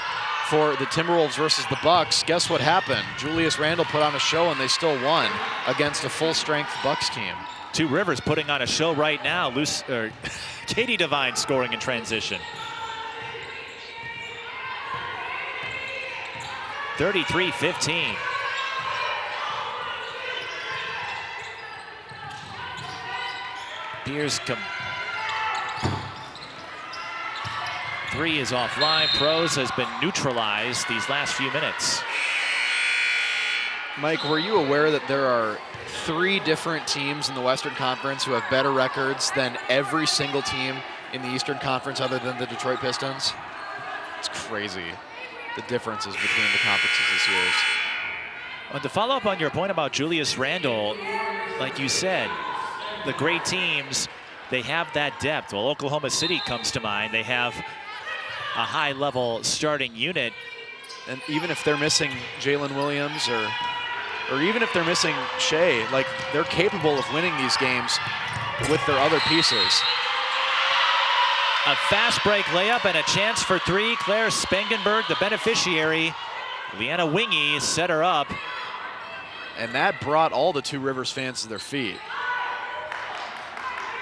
Speaker 2: for the Timberwolves versus the Bucks. Guess what happened? Julius Randle put on a show and they still won against a full-strength Bucks team.
Speaker 1: Two Rivers putting on a show right now. Katie Devine scoring in transition. 33-15. Pierce three is offline. Pros has been neutralized these last few minutes.
Speaker 2: Mike, were you aware that there are 3 different teams in the Western Conference who have better records than every single team in the Eastern Conference other than the Detroit Pistons? It's crazy, the differences between the conferences this year.
Speaker 1: Well, to follow up on your point about Julius Randle, like you said, the great teams, they have that depth. Well, Oklahoma City comes to mind. They have a high-level starting unit.
Speaker 2: And even if they're missing Jalen Williams or even if they're missing Shea, like, they're capable of winning these games with their other pieces.
Speaker 1: A fast break layup and a chance for three. Claire Spangenberg, the beneficiary. Leanna Wingy set her up.
Speaker 2: And that brought all the Two Rivers fans to their feet.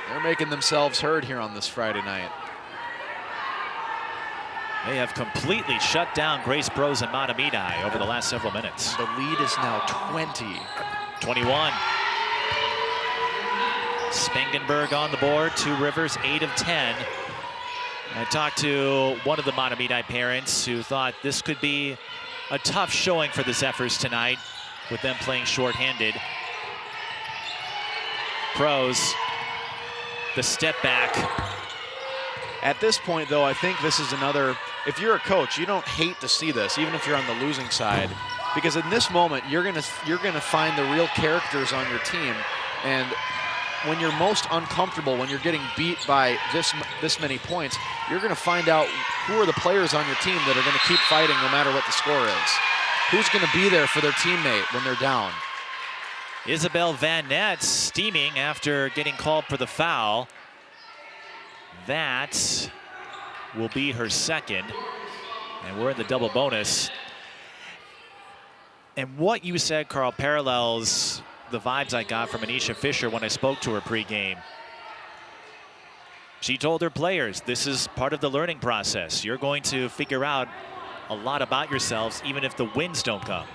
Speaker 2: They're making themselves heard here on this Friday night.
Speaker 1: They have completely shut down Grace Bros and Mahtomedi over the last several minutes.
Speaker 2: The lead is now 20.
Speaker 1: 21. Spangenberg on the board. Two Rivers, 8 of 10. I talked to one of the Mahtomedi parents who thought this could be a tough showing for the Zephyrs tonight with them playing shorthanded. Pros, the step back.
Speaker 2: At this point, though, I think this is another, if you're a coach, you don't hate to see this, even if you're on the losing side, because in this moment, you're gonna find the real characters on your team. And when you're most uncomfortable, when you're getting beat by this many points, you're gonna find out who are the players on your team that are gonna keep fighting no matter what the score is. Who's gonna be there for their teammate when they're down?
Speaker 1: Isabel Van Nett steaming after getting called for the foul. That will be her second. And we're in the double bonus. And what you said, Carl, parallels the vibes I got from Anisha Fisher when I spoke to her pregame. She told her players, this is part of the learning process. You're going to figure out a lot about yourselves, even if the wins don't come.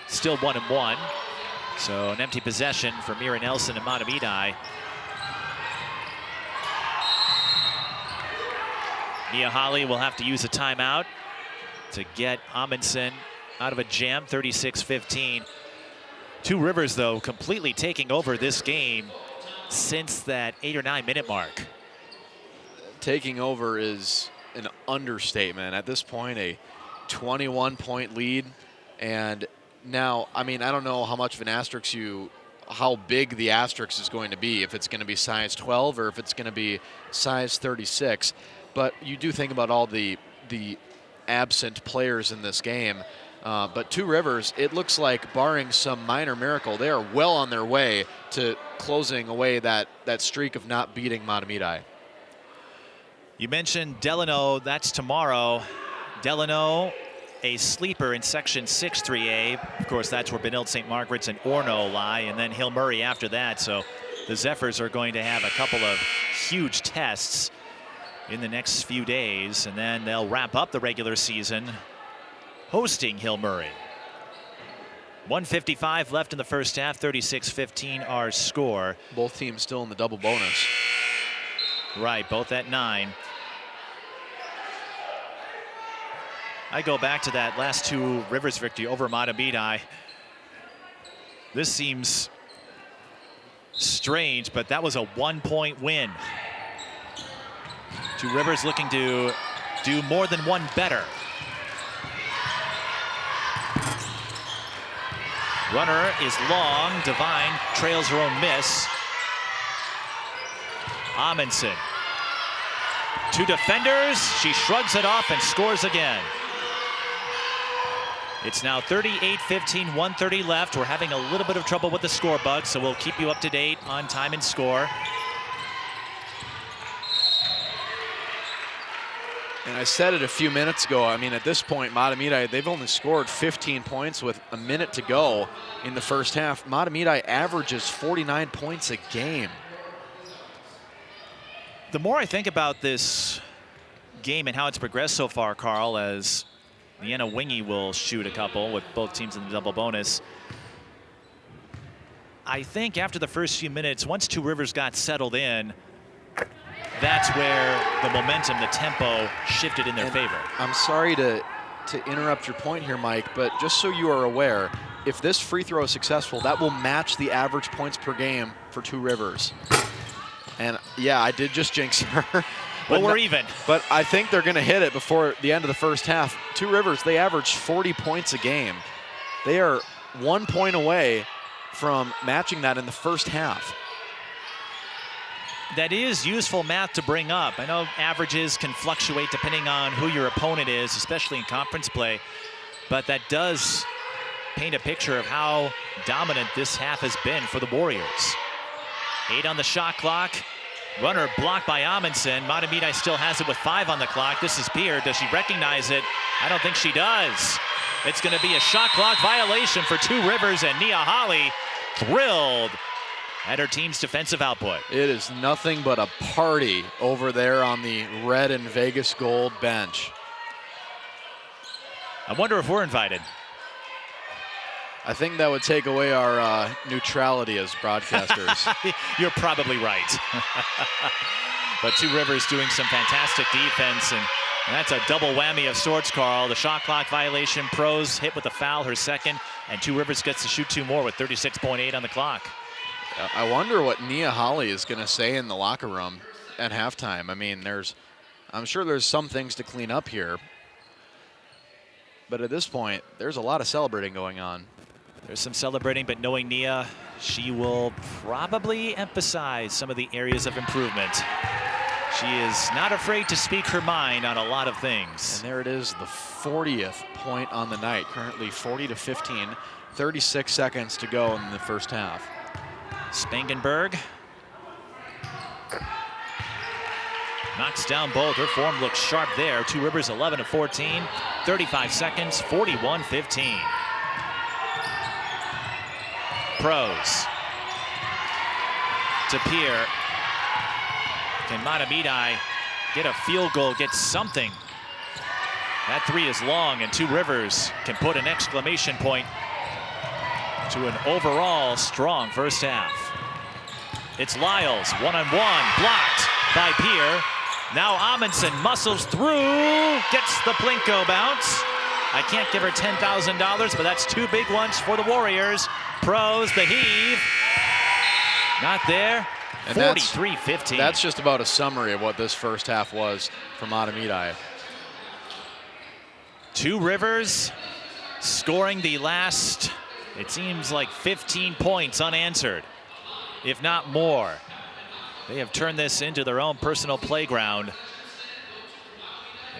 Speaker 1: Still 1-1. So an empty possession for Mira Nelson and Mahtomedi. Mia Holly will have to use a timeout to get Amundsen out of a jam, 36-15. Two Rivers, though, completely taking over this game since that 8 or 9 minute mark.
Speaker 2: Taking over is an understatement. At this point, a 21-point lead. And now, I mean, I don't know how much of an asterisk how big the asterisk is going to be, if it's going to be size 12 or if it's going to be size 36. But you do think about all the absent players in this game. But Two Rivers, it looks like, barring some minor miracle, they are well on their way to closing away that streak of not beating Mahtomedi.
Speaker 1: You mentioned Delano, that's tomorrow. Delano a sleeper in Section 6-3A. Of course, that's where Benilde St. Margaret's and Orono lie, and then Hill Murray after that. So the Zephyrs are going to have a couple of huge tests in the next few days, and then they'll wrap up the regular season hosting Hill Murray. 1:55 left in the first half, 36-15 our score.
Speaker 2: Both teams still in the double bonus.
Speaker 1: Right, both at 9. I go back to that last two Rivers victory over Mahtomedi. This seems strange, but that was a 1-point win. Two Rivers looking to do more than one better. Runner is long. Devine trails her own miss. Amundsen. Two defenders. She shrugs it off and scores again. It's now 38-15, 1:30 left. We're having a little bit of trouble with the score bug, so we'll keep you up to date on time and score.
Speaker 2: And I said it a few minutes ago, I mean, at this point, Mahtomedi, they've only scored 15 points with a minute to go in the first half. Mahtomedi averages 49 points a game.
Speaker 1: The more I think about this game and how it's progressed so far, Carl, as Leanna Wingy will shoot a couple with both teams in the double bonus, I think after the first few minutes, once Two Rivers got settled in, that's where the momentum, the tempo shifted in their favor.
Speaker 2: I'm sorry to interrupt your point here, Mike, but just so you are aware, if this free throw is successful, that will match the average points per game for Two Rivers. And yeah, I did just jinx her.
Speaker 1: Well, we're even.
Speaker 2: But I think they're going to hit it before the end of the first half. Two Rivers, they average 40 points a game. They are 1 point away from matching that in the first half.
Speaker 1: That is useful math to bring up. I know averages can fluctuate depending on who your opponent is, especially in conference play, but that does paint a picture of how dominant this half has been for the Warriors. 8 on the shot clock. Runner blocked by Amundsen. Mahtomedi still has it with 5 on the clock. This is Peer. Does she recognize it? I don't think she does. It's going to be a shot clock violation for Two Rivers, and Nia Holly thrilled at her team's defensive output.
Speaker 2: It is nothing but a party over there on the red and Vegas gold bench.
Speaker 1: I wonder if we're invited.
Speaker 2: I think that would take away our neutrality as broadcasters.
Speaker 1: You're probably right. But Two Rivers doing some fantastic defense, and that's a double whammy of sorts, Carl. The shot clock violation, Pros hit with a foul, her second, and Two Rivers gets to shoot 2 more with 36.8 on the clock.
Speaker 2: I wonder what Nia Holly is going to say in the locker room at halftime. I mean, I'm sure there's some things to clean up here. But at this point, there's a lot of celebrating going on.
Speaker 1: There's some celebrating, but knowing Nia, she will probably emphasize some of the areas of improvement. She is not afraid to speak her mind on a lot of things.
Speaker 2: And there it is, the 40th point on the night. Currently 40-15, 36 seconds to go in the first half.
Speaker 1: Spangenberg knocks down both. Her form looks sharp there. Two Rivers 11-14, 35 seconds, 41-15. Pros to Peer. Can Mahtomedi get a field goal, get something? That 3 is long, and Two Rivers can put an exclamation point to an overall strong first half. It's Lyles, one-on-one, blocked by Peer. Now Amundsen muscles through, gets the Plinko bounce. I can't give her $10,000, but that's 2 big ones for the Warriors. Pros, the heave. Not there. 43-15.
Speaker 2: That's just about a summary of what this first half was for Mahtomedi.
Speaker 1: Two Rivers scoring the last, it seems like 15 points unanswered, if not more. They have turned this into their own personal playground.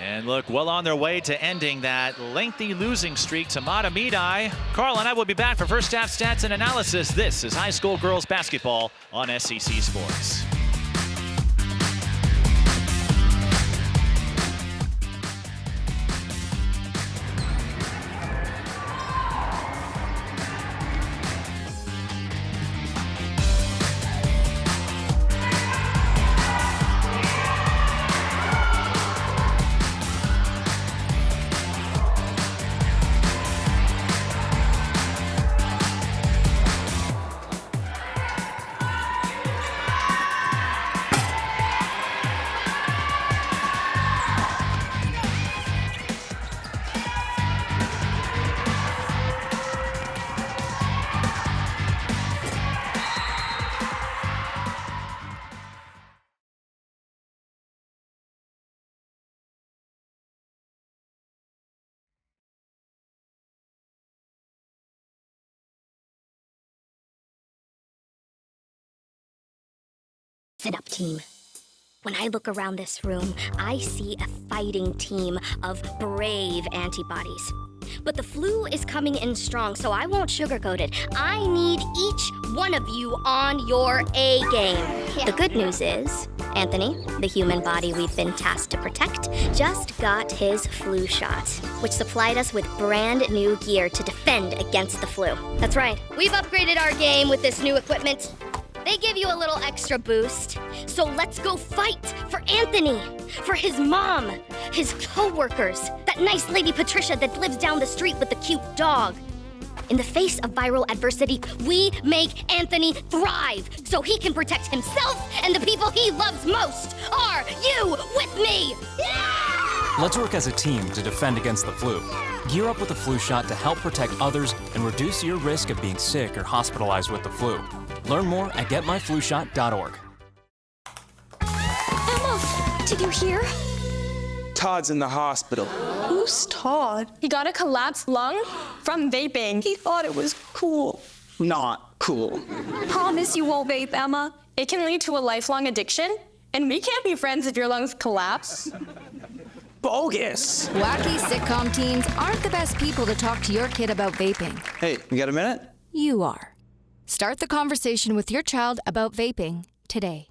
Speaker 1: And look, well on their way to ending that lengthy losing streak to Mahtomedi. Carl and I will be back for first half stats and analysis. This is high school girls basketball on SEC Sports.
Speaker 3: Sit up, team. When I look around this room, I see a fighting team of brave antibodies. But the flu is coming in strong, so I won't sugarcoat it. I need each one of you on your A game. Yeah. The good news is, Anthony, the human body we've been tasked to protect, just got his flu shot, which supplied us with brand new gear to defend against the flu. That's right, we've upgraded our game with this new equipment. They give you a little extra boost. So let's go fight for Anthony, for his mom, his co-workers, that nice lady Patricia that lives down the street with the cute dog. In the face of viral adversity, we make Anthony thrive so he can protect himself and the people he loves most. Are you with me? Yeah!
Speaker 4: Let's work as a team to defend against the flu. Gear up with a flu shot to help protect others and reduce your risk of being sick or hospitalized with the flu. Learn more at getmyflushot.org.
Speaker 5: Emma, did you hear?
Speaker 6: Todd's in the hospital.
Speaker 5: Who's Todd? He got a collapsed lung from vaping. He thought it was cool.
Speaker 6: Not cool.
Speaker 5: Promise you won't vape, Emma. It can lead to a lifelong addiction, and we can't be friends if your lungs collapse.
Speaker 6: Bogus.
Speaker 7: Wacky sitcom teens aren't the best people to talk to your kid about vaping.
Speaker 6: Hey, you got a minute?
Speaker 7: You are. Start the conversation with your child about vaping today.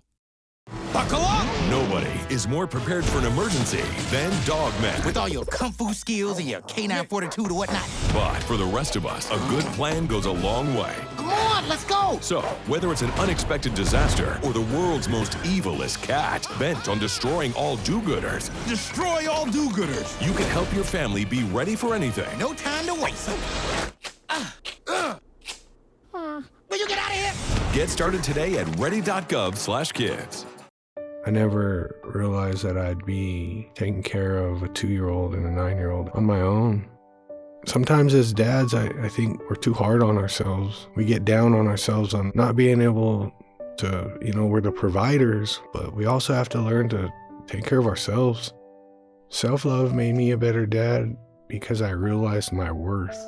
Speaker 8: Buckle up! Nobody is more prepared for an emergency than Dogman.
Speaker 9: With all your kung fu skills and your canine fortitude or whatnot.
Speaker 8: But for the rest of us, a good plan goes a long way.
Speaker 9: Come on, let's go!
Speaker 8: So, whether it's an unexpected disaster or the world's most evilest cat bent on destroying all do-gooders,
Speaker 9: Destroy all do-gooders!
Speaker 8: you can help your family be ready for anything.
Speaker 9: No time to waste. Will you get out of here?
Speaker 8: Get started today at ready.gov/kids.
Speaker 10: I never realized that I'd be taking care of a 2-year-old and a 9-year-old on my own. Sometimes as dads, I think we're too hard on ourselves. We get down on ourselves on not being able to, we're the providers, but we also have to learn to take care of ourselves. Self-love made me a better dad because I realized my worth.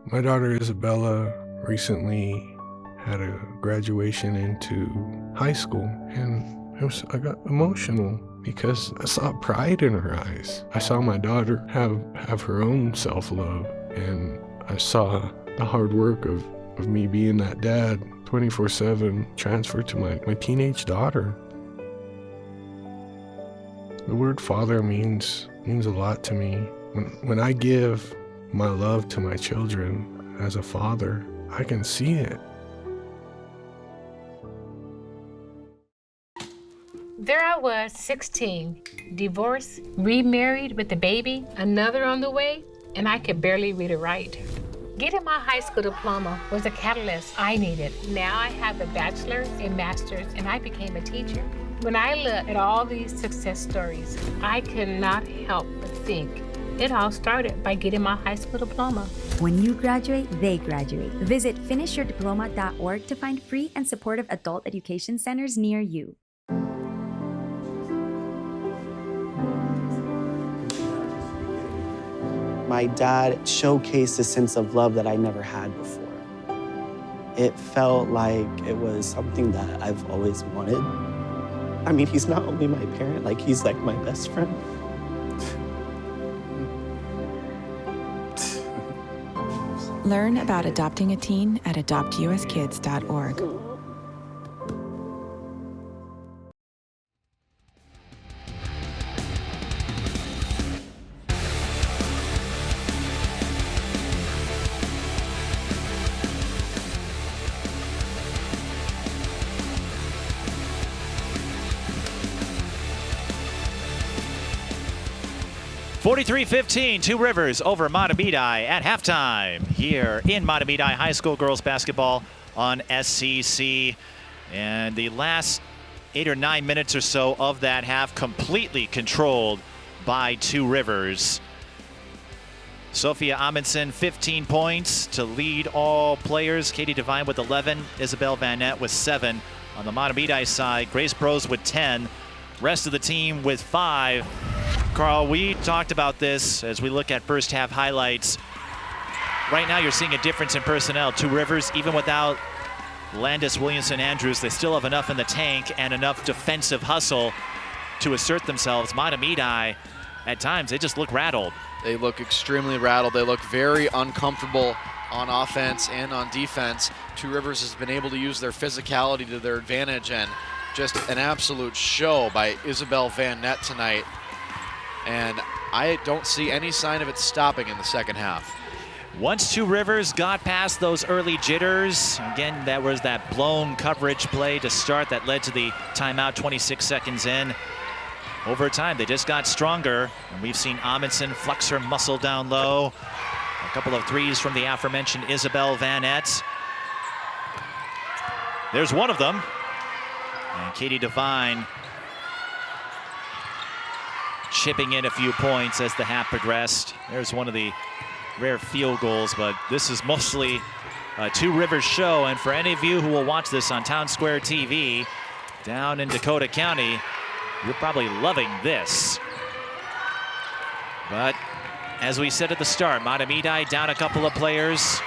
Speaker 10: My daughter Isabella recently had a graduation into high school, and I got emotional because I saw pride in her eyes. I saw my daughter have her own self-love, and I saw the hard work of me being that dad 24/7 transferred to my teenage daughter. The word father means a lot to me. When I give my love to my children as a father, I can see it.
Speaker 11: There I was, 16, divorced, remarried with a baby, another on the way, and I could barely read or write. Getting my high school diploma was a catalyst I needed. Now I have a bachelor's, a master's, and I became a teacher. When I look at all these success stories, I cannot help but think it all started by getting my high school diploma.
Speaker 12: When you graduate, they graduate. Visit finishyourdiploma.org to find free and supportive adult education centers near you.
Speaker 13: My dad showcased a sense of love that I never had before. It felt like it was something that I've always wanted. I mean, he's not only my parent, he's like my best friend.
Speaker 14: Learn about adopting a teen at adoptuskids.org.
Speaker 1: (43-15), Two Rivers over Mahtomedi at halftime here in Mahtomedi High School girls basketball on SCC. And the last 8 or 9 minutes or so of that half completely controlled by Two Rivers. Sophia Amundsen, 15 points to lead all players. Katie Devine with 11. Isabel Van Nett with 7. On the Mahtomedi side, Grace Brose with 10. Rest of the team with 5. Carl, we talked about this as we look at first half highlights. Right now you're seeing a difference in personnel. Two Rivers, even without Landis, Williamson, Andrews, they still have enough in the tank and enough defensive hustle to assert themselves. Mahtomedi, at times, they just look rattled.
Speaker 2: They look extremely rattled. They look very uncomfortable on offense and on defense. Two Rivers has been able to use their physicality to their advantage, and just an absolute show by Isabel Van Nett tonight. And I don't see any sign of it stopping in the second half.
Speaker 1: Once Two Rivers got past those early jitters, again, that was that blown coverage play to start that led to the timeout 26 seconds in. Over time, they just got stronger, and we've seen Amundsen flex her muscle down low. A couple of threes from the aforementioned Isabel Van Nett. There's one of them. And Katie Devine chipping in a few points as the half progressed. There's one of the rare field goals, but this is mostly a Two Rivers show. And for any of you who will watch this on Town Square TV down in Dakota County, you're probably loving this. But as we said at the start, Mahtomedi down a couple of players.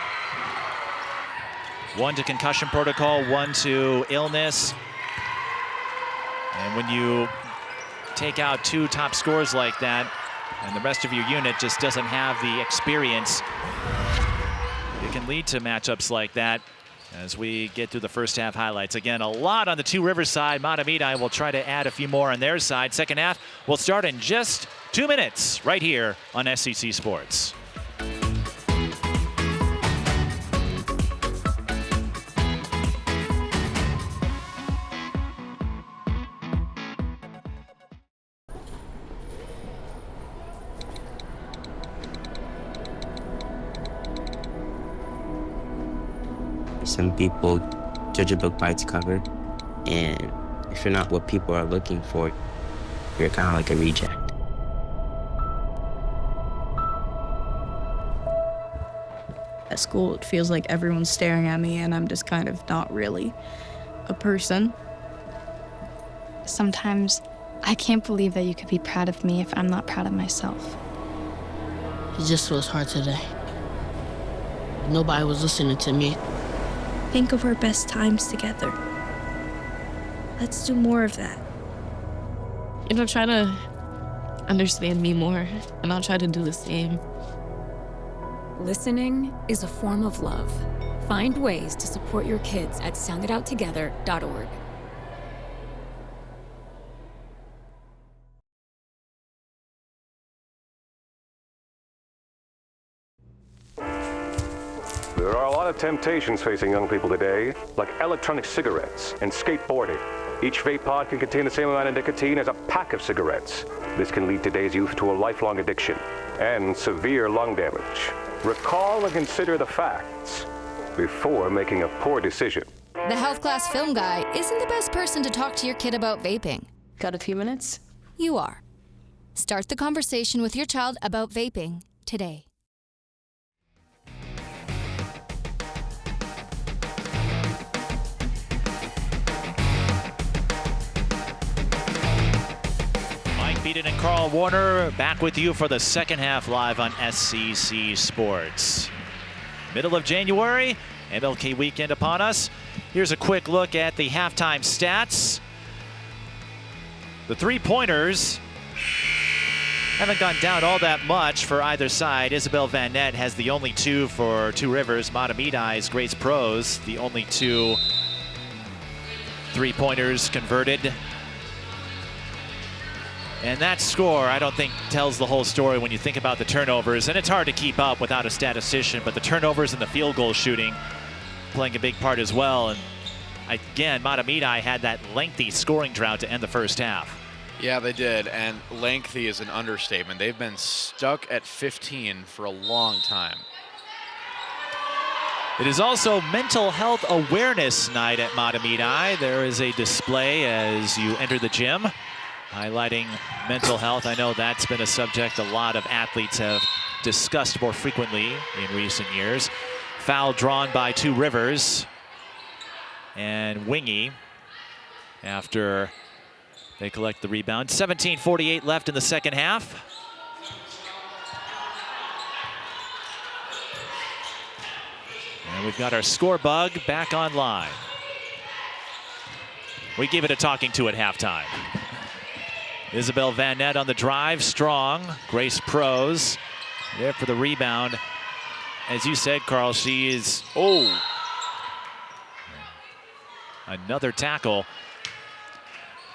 Speaker 1: One to concussion protocol, one to illness. And when you take out two top scorers like that, and the rest of your unit just doesn't have the experience, it can lead to matchups like that as we get through the first half highlights. Again, a lot on the Two Rivers side. Mahtomedi will try to add a few more on their side. Second half will start in just 2 minutes right here on SEC Sports.
Speaker 15: Some people judge a book by its cover, and if you're not what people are looking for, you're kind of like a reject.
Speaker 16: At school, it feels like everyone's staring at me, and I'm just kind of not really a person.
Speaker 17: Sometimes I can't believe that you could be proud of me if I'm not proud of myself.
Speaker 18: It just was hard today. Nobody was listening to me.
Speaker 19: Think of our best times together. Let's do more of that.
Speaker 18: Try to understand me more, and I'll try to do the same.
Speaker 20: Listening is a form of love. Find ways to support your kids at sounditouttogether.org.
Speaker 21: There are a lot of temptations facing young people today, like electronic cigarettes and skateboarding. Each vape pod can contain the same amount of nicotine as a pack of cigarettes. This can lead today's youth to a lifelong addiction and severe lung damage. Recall and consider the facts before making a poor decision.
Speaker 7: The health class film guy isn't the best person to talk to your kid about vaping.
Speaker 16: Got a few minutes?
Speaker 7: You are. Start the conversation with your child about vaping today.
Speaker 1: Beaton and Carl Warner back with you for the second half live on SEC Sports. Middle of January, MLK weekend upon us. Here's a quick look at the halftime stats. The three-pointers haven't gone down all that much for either side. Isabel Van Nett has the only two for Two Rivers. Mahtomedi's Grace Pros, the only two three-pointers converted. And that score, I don't think, tells the whole story when you think about the turnovers. And it's hard to keep up without a statistician, but the turnovers and the field goal shooting playing a big part as well. And again, Mahtomedi had that lengthy scoring drought to end the first half.
Speaker 2: Yeah, they did, and lengthy is an understatement. They've been stuck at 15 for a long time.
Speaker 1: It is also Mental Health Awareness Night at Mahtomedi. There is a display as you enter the gym, highlighting mental health. I know that's been a subject a lot of athletes have discussed more frequently in recent years. Foul drawn by Two Rivers and Wingy after they collect the rebound. 17:48 left in the second half. And we've got our score bug back online. We gave it a talking to at halftime. Isabel Van Nett on the drive, strong. Grace Prose there for the rebound. As you said, Carl, she is, another tackle.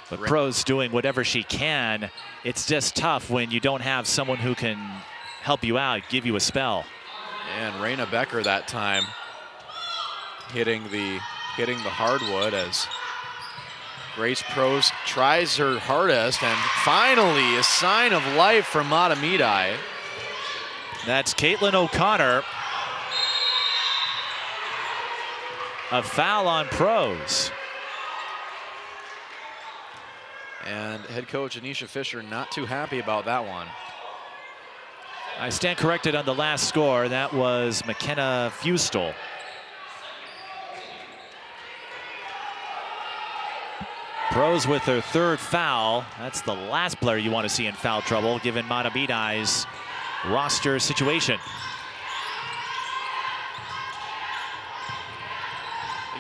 Speaker 1: But Prose doing whatever she can. It's just tough when you don't have someone who can help you out, give you a spell.
Speaker 2: And Raina Becker that time hitting the hardwood as Grace Prose tries her hardest, and finally a sign of life from Mahtomedi.
Speaker 1: That's Caitlin O'Connor. A foul on Prose.
Speaker 2: And head coach Anisha Fisher not too happy about that one.
Speaker 1: I stand corrected on the last score. That was McKenna Fustel. Prose with her third foul. That's the last player you want to see in foul trouble, given Mahtomedi's roster situation.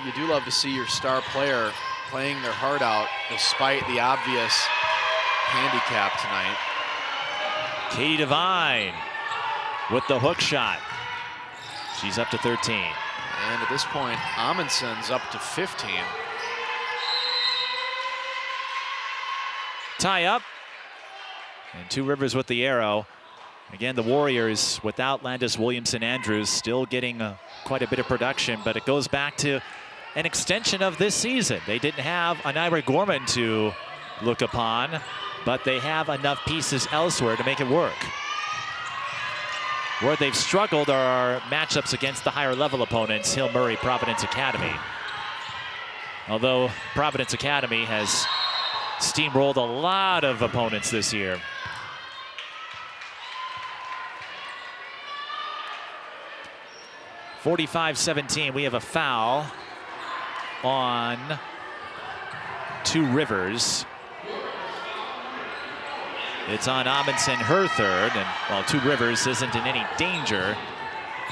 Speaker 2: You do love to see your star player playing their heart out despite the obvious handicap tonight.
Speaker 1: Katie Devine with the hook shot. She's up to 13.
Speaker 2: And at this point, Amundson's up to 15.
Speaker 1: Tie up. And Two Rivers with the arrow. Again, the Warriors without Landis Williamson-Andrews still getting quite a bit of production, but it goes back to an extension of this season. They didn't have an Ira Gorman to look upon, but they have enough pieces elsewhere to make it work. Where they've struggled are matchups against the higher level opponents, Hill Murray, Providence Academy. Although Providence Academy has steamrolled a lot of opponents this year. (45-17). We have a foul on Two Rivers. It's on Amundsen, her third, and while Two Rivers isn't in any danger,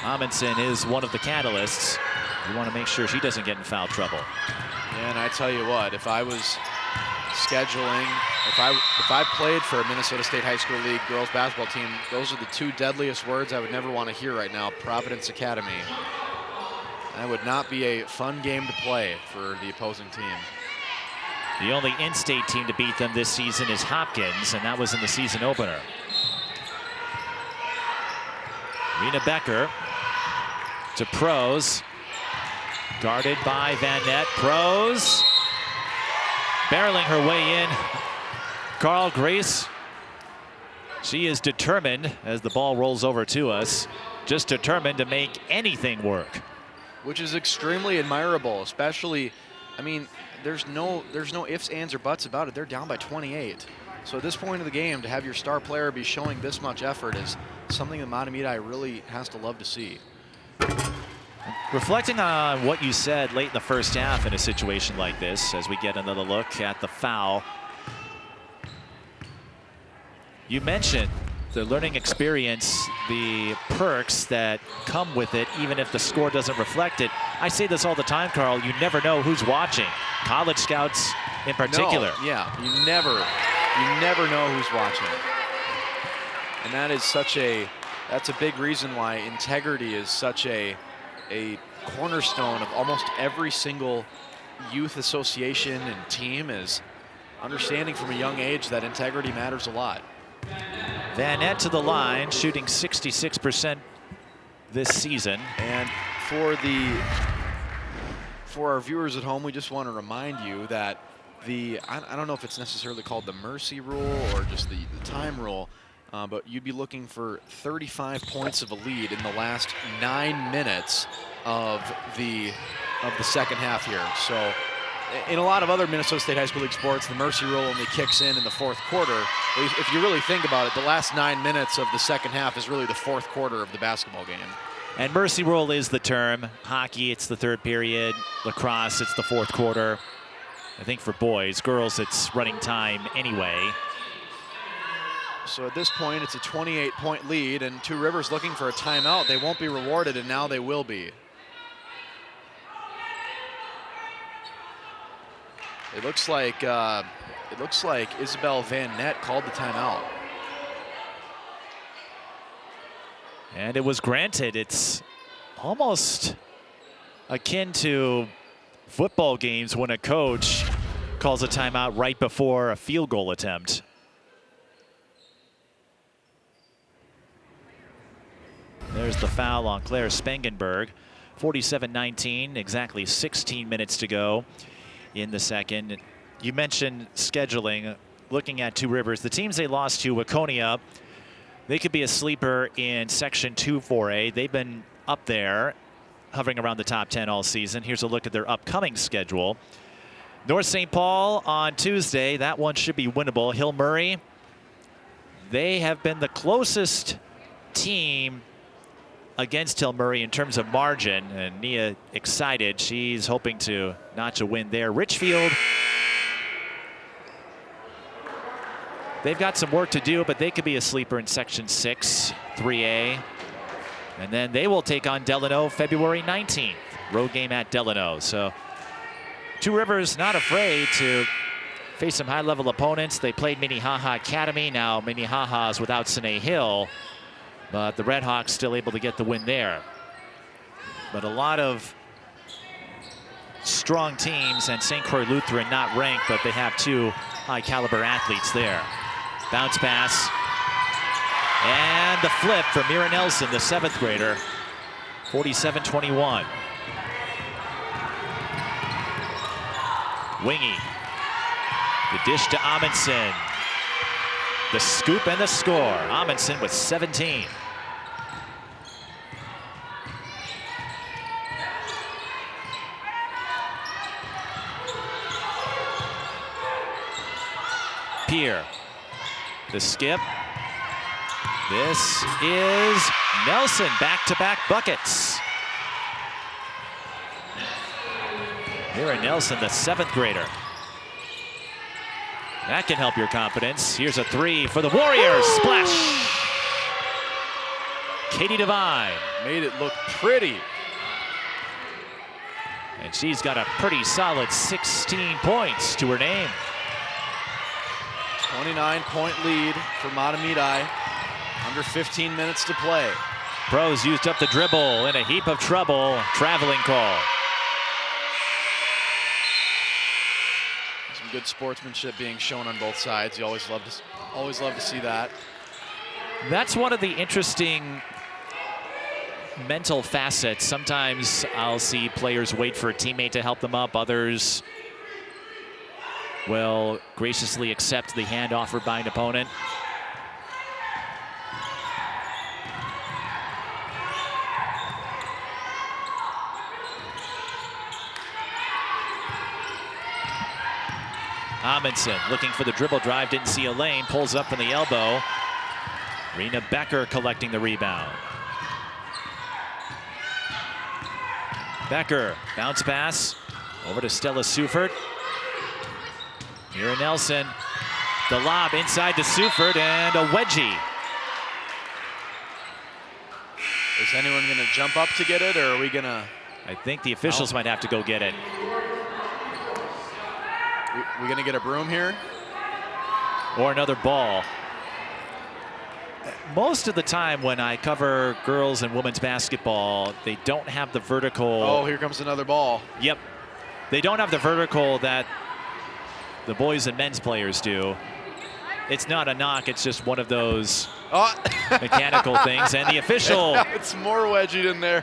Speaker 1: Amundsen is one of the catalysts. We want to make sure she doesn't get in foul trouble.
Speaker 2: Yeah, and I tell you what, if I was scheduling, if I played for a Minnesota State High School League girls basketball team, those are the two deadliest words I would never want to hear right now, Providence Academy. That would not be a fun game to play for the opposing team.
Speaker 1: The only in-state team to beat them this season is Hopkins, and that was in the season opener. Rena Becker to Prose. Guarded by Van Nett. Prose barreling her way in. Carl, Grace, she is determined, as the ball rolls over to us, just determined to make anything work.
Speaker 2: Which is extremely admirable, especially, I mean, there's no ifs, ands, or buts about it. They're down by 28. So at this point of the game, to have your star player be showing this much effort is something that Mahtomedi really has to love to see.
Speaker 1: Reflecting on what you said late in the first half in a situation like this, as we get another look at the foul, you mentioned the learning experience, the perks that come with it, even if the score doesn't reflect it. I say this all the time, Carl, you never know who's watching. College scouts in particular.
Speaker 2: No, yeah, you never know who's watching. And that is that's a big reason why integrity is such a cornerstone of almost every single youth association and team, is understanding from a young age that integrity matters a lot.
Speaker 1: Van Nett to the line, shooting 66% this season.
Speaker 2: And for our viewers at home, we just want to remind you that I don't know if it's necessarily called the mercy rule or just the time rule, but you'd be looking for 35 points of a lead in the last 9 minutes of the second half here. So in a lot of other Minnesota State High School League sports, the mercy rule only kicks in the fourth quarter. If you really think about it, the last 9 minutes of the second half is really the fourth quarter of the basketball game.
Speaker 1: And mercy rule is the term. Hockey, it's the third period. Lacrosse, it's the fourth quarter. I think for boys. Girls, it's running time anyway.
Speaker 2: So at this point, it's a 28-point lead, and Two Rivers looking for a timeout. They won't be rewarded, and now they will be. It looks like Isabel Van Nett called the timeout.
Speaker 1: And it was granted. It's almost akin to football games when a coach calls a timeout right before a field goal attempt. There's the foul on Claire Spangenberg. 47-19, exactly 16 minutes to go in the second. You mentioned scheduling. Looking at Two Rivers, the teams they lost to, Waconia, they could be a sleeper in Section 2 4A. They've been up there, hovering around the top 10 all season. Here's a look at their upcoming schedule. North St. Paul on Tuesday. That one should be winnable. Hill Murray, they have been the closest team against Hill Murray in terms of margin, and Nia excited. She's hoping to notch a win there. Richfield, they've got some work to do, but they could be a sleeper in Section 6, 3A. And then they will take on Delano February 19th. Road game at Delano. So Two Rivers not afraid to face some high-level opponents. They played Minnehaha Academy. Now Minnehaha's without Sine Hill, but the Redhawks still able to get the win there. But a lot of strong teams, and St. Croix Lutheran not ranked, but they have two high-caliber athletes there. Bounce pass. And the flip for Mira Nelson, the 7th grader. 47-21. Wingy. The dish to Amundsen. The scoop and the score. Amundsen with 17. Pierre. The skip. This is Nelson, back-to-back buckets. Mira Nelson, the 7th grader. That can help your confidence. Here's a 3 for the Warriors. Splash. Katie Devine.
Speaker 2: Made it look pretty.
Speaker 1: And she's got a pretty solid 16 points to her name.
Speaker 2: 29-point lead for Mahtomedi. Under 15 minutes to play.
Speaker 1: Pros used up the dribble in a heap of trouble. Traveling call.
Speaker 2: Some good sportsmanship being shown on both sides. You always love to see that.
Speaker 1: That's one of the interesting mental facets. Sometimes I'll see players wait for a teammate to help them up. Others will graciously accept the hand offered by an opponent. Amundsen looking for the dribble drive, didn't see a lane, pulls up from the elbow. Rena Becker collecting the rebound. Becker, bounce pass, over to Stella Sufert. Mira Nelson, the lob inside to Sufert, and a wedgie.
Speaker 2: Is anyone going to jump up to get it, or are we going to?
Speaker 1: I think the officials might have to go get it.
Speaker 2: We going to get a broom here?
Speaker 1: Or another ball. Most of the time when I cover girls and women's basketball, they don't have the vertical.
Speaker 2: Oh, here comes another ball.
Speaker 1: Yep. They don't have the vertical that the boys and men's players do. It's not a knock, it's just one of those mechanical things. And the official.
Speaker 2: It's more wedgied in there.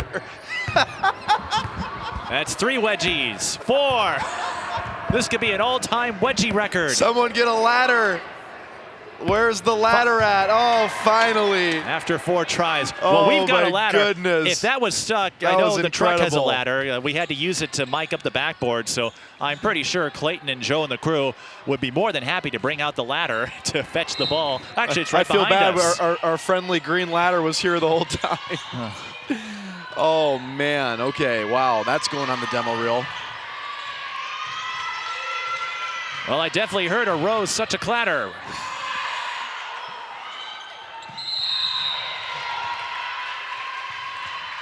Speaker 1: That's 3 wedgies. 4. This could be an all-time wedgie record.
Speaker 2: Someone get a ladder. Where's the ladder at? Oh, finally.
Speaker 1: After 4 tries.
Speaker 2: Oh,
Speaker 1: well, we've got a ladder.
Speaker 2: Goodness.
Speaker 1: If that was stuck,
Speaker 2: that
Speaker 1: I know
Speaker 2: was
Speaker 1: the
Speaker 2: incredible.
Speaker 1: truck has a ladder. We had to use it to mic up the backboard, so I'm pretty sure Clayton and Joe and the crew would be more than happy to bring out the ladder to fetch the ball. Actually, it's right behind us.
Speaker 2: I feel bad. Our friendly green ladder was here the whole time. Oh, man. Okay, wow. That's going on the demo reel.
Speaker 1: Well, I definitely heard a rose such a clatter.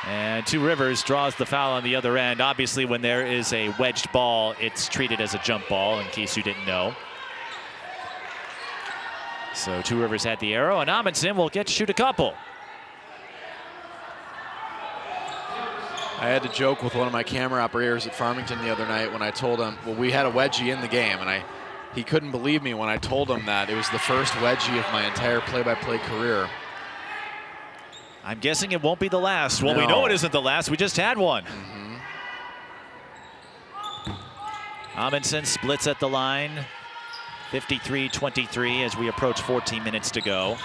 Speaker 1: And Two Rivers draws the foul on the other end. Obviously, when there is a wedged ball, it's treated as a jump ball, in case you didn't know. So Two Rivers had the arrow, and Amundsen will get to shoot a couple.
Speaker 2: I had to joke with one of my camera operators at Farmington the other night when I told him, well, we had a wedgie in the game, and he couldn't believe me when I told him that it was the first wedgie of my entire play-by-play career.
Speaker 1: I'm guessing it won't be the last. Well, we know it isn't the last. We just had one. Amundsen splits at the line. 53-23 as we approach 14 minutes to go.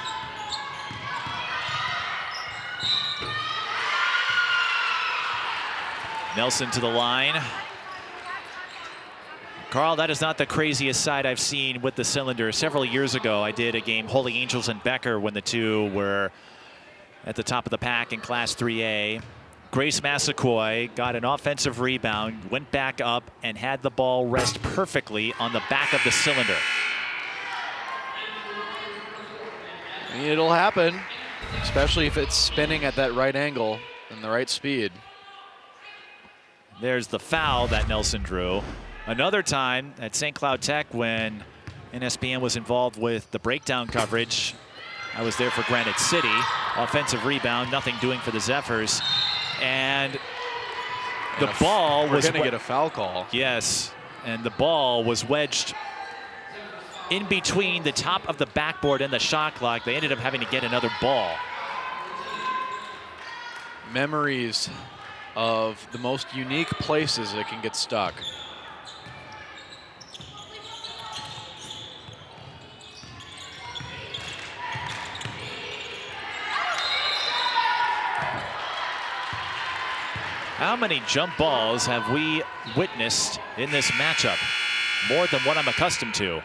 Speaker 1: Nelson to the line. Carl, that is not the craziest side I've seen with the cylinder. Several years ago, I did a game, Holy Angels and Becker, when the two were at the top of the pack in Class 3A. Grace Massaquoi got an offensive rebound, went back up, and had the ball rest perfectly on the back of the cylinder.
Speaker 2: I mean, it'll happen, especially if it's spinning at that right angle and the right speed.
Speaker 1: There's the foul that Nelson drew. Another time at St. Cloud Tech when NSPN was involved with the breakdown coverage. I was there for Granite City. Offensive rebound, nothing doing for the Zephyrs. And the ball was...
Speaker 2: We're going to get a foul call.
Speaker 1: Yes, and the ball was wedged in between the top of the backboard and the shot clock. They ended up having to get another ball.
Speaker 2: Memories of the most unique places it can get stuck.
Speaker 1: How many jump balls have we witnessed in this matchup? More than what I'm accustomed to.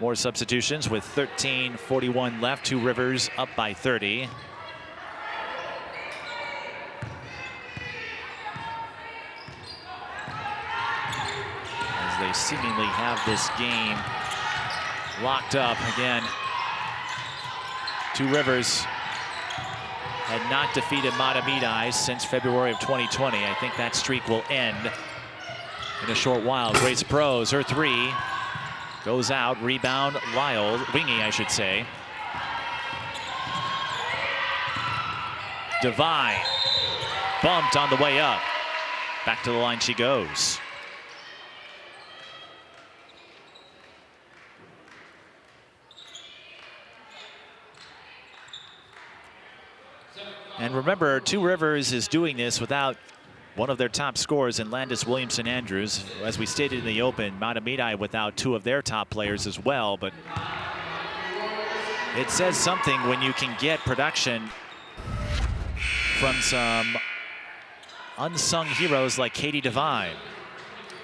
Speaker 1: More substitutions with 13:41 left. Two Rivers up by 30. As they seemingly have this game locked up again. Two Rivers had not defeated Mahtomedi since February of 2020. I think that streak will end in a short while. Grace Prose, her three goes out. Rebound, Lyle, Wingy, I should say. Devine, bumped on the way up. Back to the line she goes. And remember, Two Rivers is doing this without one of their top scorers in Landis Williamson-Andrews. As we stated in the open, Mahtomedi without two of their top players as well. But it says something when you can get production from some unsung heroes like Katie Devine,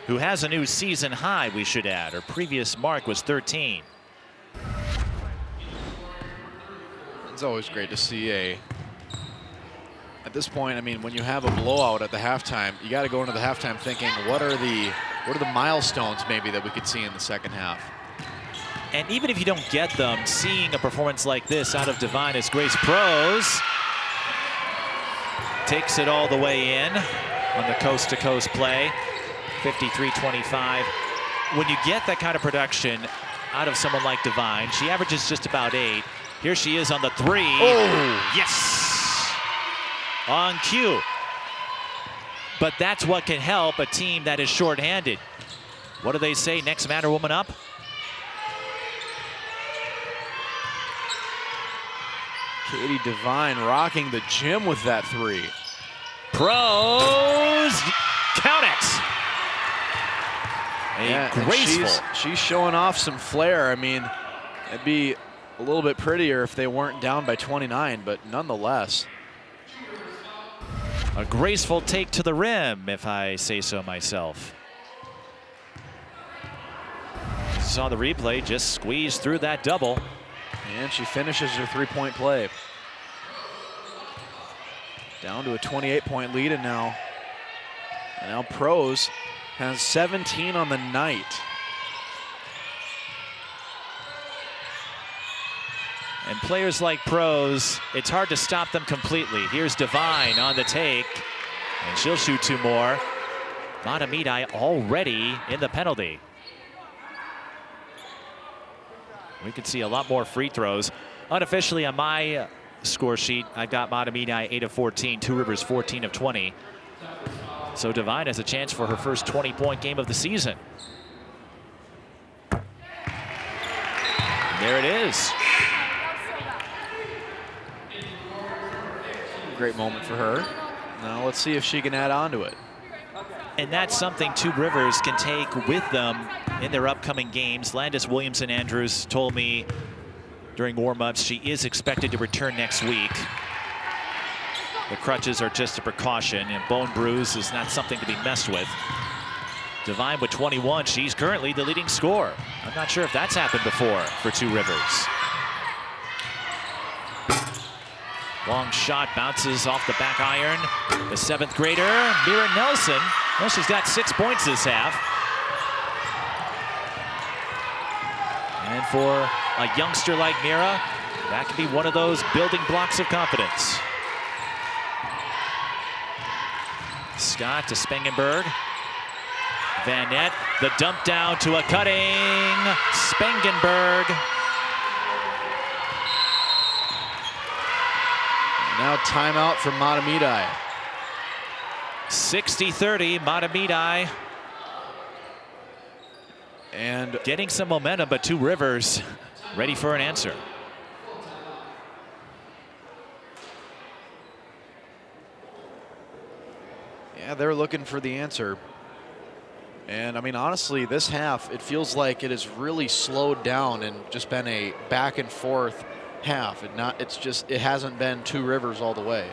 Speaker 1: who has a new season high, we should add. Her previous mark was 13.
Speaker 2: It's always great to see at this point, I mean, when you have a blowout at the halftime, you got to go into the halftime thinking, what are the milestones maybe that we could see in the second half?
Speaker 1: And even if you don't get them, seeing a performance like this out of Devine as Grace Prose takes it all the way in on the coast-to-coast play, 53-25. When you get that kind of production out of someone like Devine, she averages just about 8. Here she is on the three.
Speaker 2: Oh,
Speaker 1: yes! On cue. But that's what can help a team that is shorthanded. What do they say? Next man or woman up?
Speaker 2: Katie Devine rocking the gym with that three.
Speaker 1: Prose, count it. Graceful.
Speaker 2: She's showing off some flair. I mean, it'd be a little bit prettier if they weren't down by 29, but nonetheless.
Speaker 1: A graceful take to the rim, if I say so myself. Saw the replay, just squeezed through that double.
Speaker 2: And she finishes her three-point play. Down to a 28-point lead, and now Prose has 17 on the night.
Speaker 1: And players like pros, it's hard to stop them completely. Here's Devine on the take, and she'll shoot 2 more. Mahtomedi already in the penalty. We can see a lot more free throws. Unofficially on my score sheet, I've got Mahtomedi 8 of 14, Two Rivers 14 of 20. So Devine has a chance for her first 20-point game of the season. There it is.
Speaker 2: Great moment for her. Now let's see if she can add on to it.
Speaker 1: And that's something Two Rivers can take with them in their upcoming games. Landis Williamson-Andrews told me during warm-ups she is expected to return next week. The crutches are just a precaution, and bone bruise is not something to be messed with. Devine with 21, she's currently the leading scorer. I'm not sure if that's happened before for Two Rivers. Long shot bounces off the back iron. The 7th grader, Mira Nelson. Well, she's got 6 points this half. And for a youngster like Mira, that can be one of those building blocks of confidence. Scott to Spangenberg. Van Nett, the dump down to a cutting Spangenberg.
Speaker 2: Now timeout for Mahtomedi.
Speaker 1: 60-30, Mahtomedi.
Speaker 2: And
Speaker 1: getting some momentum, but Two Rivers ready for an answer.
Speaker 2: Yeah, they're looking for the answer. And I mean, honestly, this half, it feels like it has really slowed down and just been a back and forth half. It hasn't been Two Rivers all the way.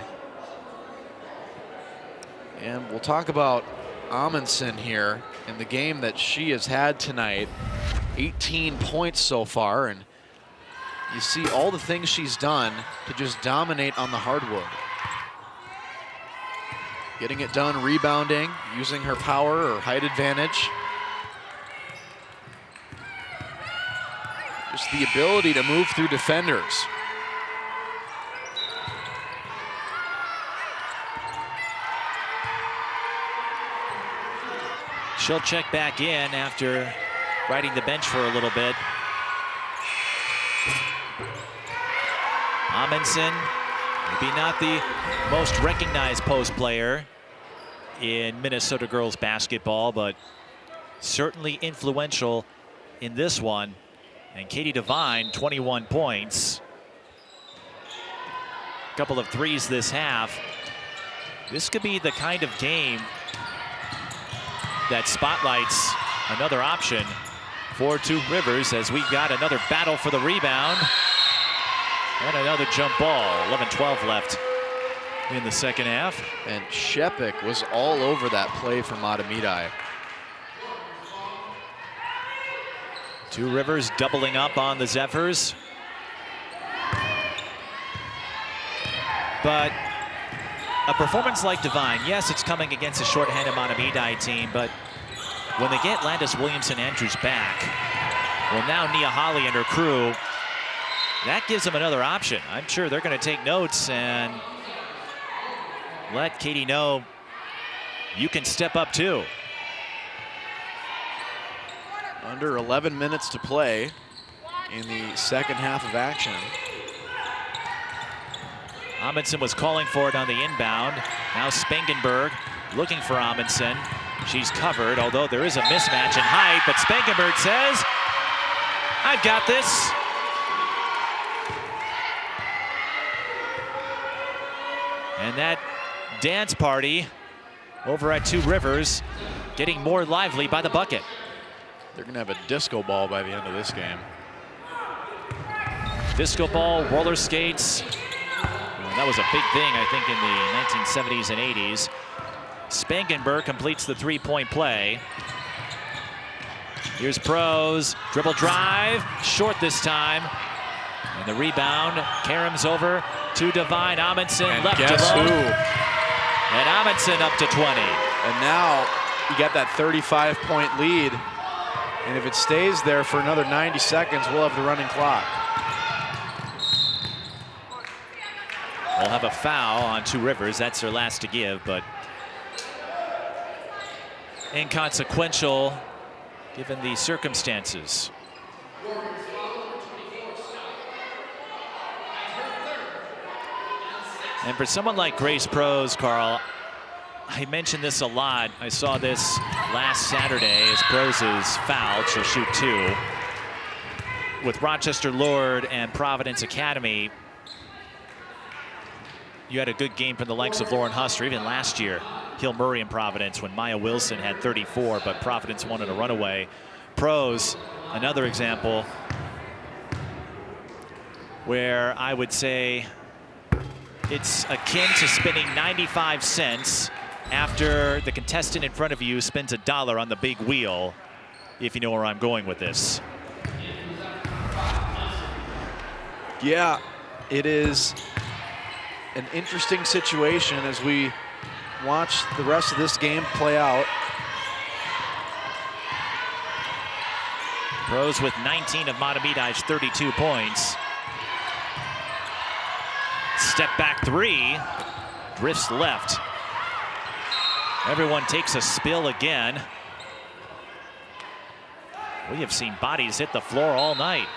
Speaker 2: And we'll talk about Amundsen here in the game that she has had tonight. 18 points so far, and you see all the things she's done to just dominate on the hardwood. Getting it done, rebounding, using her power or height advantage. Just the ability to move through defenders.
Speaker 1: She'll check back in after riding the bench for a little bit. Amundsen, maybe not the most recognized post player in Minnesota girls basketball, but certainly influential in this one. And Katie Devine, 21 points. A couple of threes this half. This could be the kind of game that spotlights another option for Two Rivers, as we've got another battle for the rebound and another jump ball. 11-12 left in the second half.
Speaker 2: And Shepik was all over that play for Mahtomedi.
Speaker 1: Two Rivers doubling up on the Zephyrs. But a performance like Devine, yes, it's coming against a shorthanded Mahtomedi team, but when they get Landis Williamson-Andrews back, well, now Nia Holly and her crew, that gives them another option. I'm sure they're going to take notes and let Katie know you can step up too.
Speaker 2: Under 11 minutes to play in the second half of action.
Speaker 1: Amundsen was calling for it on the inbound. Now Spangenberg looking for Amundsen. She's covered, although there is a mismatch in height, but Spangenberg says, I've got this. And that dance party over at Two Rivers getting more lively by the bucket.
Speaker 2: They're going to have a disco ball by the end of this game.
Speaker 1: Disco ball, roller skates. That was a big thing, I think, in the 1970s and 80s. Spangenberg completes the three-point play. Here's Pros, dribble drive, short this time. And the rebound, Karam's over to Devine. Amundsen
Speaker 2: and
Speaker 1: left
Speaker 2: guess
Speaker 1: alone.
Speaker 2: who?
Speaker 1: And Amundsen up to 20.
Speaker 2: And now you got that 35-point lead. And if it stays there for another 90 seconds, we'll have the running clock.
Speaker 1: have a foul on Two Rivers. That's their last to give, but inconsequential given the circumstances. And for someone like Grace Prose, Carl, I mentioned this a lot. I saw this last Saturday as Prose is fouled. She'll shoot 2. With Rochester Lord and Providence Academy, you had a good game from the likes of Lauren Huster, even last year. Hill Murray and Providence when Maya Wilson had 34, but Providence won in a runaway. Prose, another example where I would say it's akin to spending 95 cents after the contestant in front of you spends $1 on the big wheel, if you know where I'm going with this.
Speaker 2: Yeah, it is an interesting situation as we watch the rest of this game play out.
Speaker 1: Prose with 19 of Mahtomedi's 32 points. Step back 3, drifts left. Everyone takes a spill again. We have seen bodies hit the floor all night.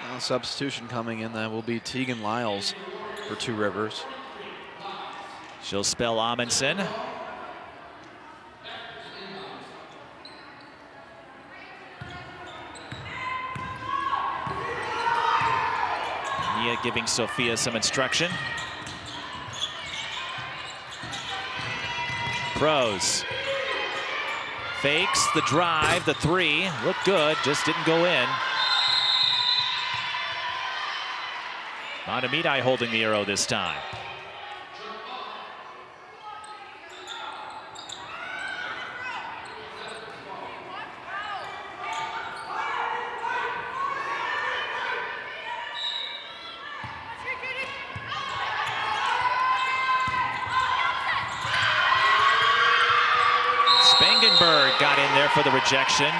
Speaker 2: Now substitution coming in, that will be Tegan Lyles for Two Rivers.
Speaker 1: She'll spell Amundsen. Nia giving Sophia some instruction. Prose fakes the drive, the 3, looked good, just didn't go in. Mahtomedi holding the arrow this time. Spangenberg got in there for the rejection.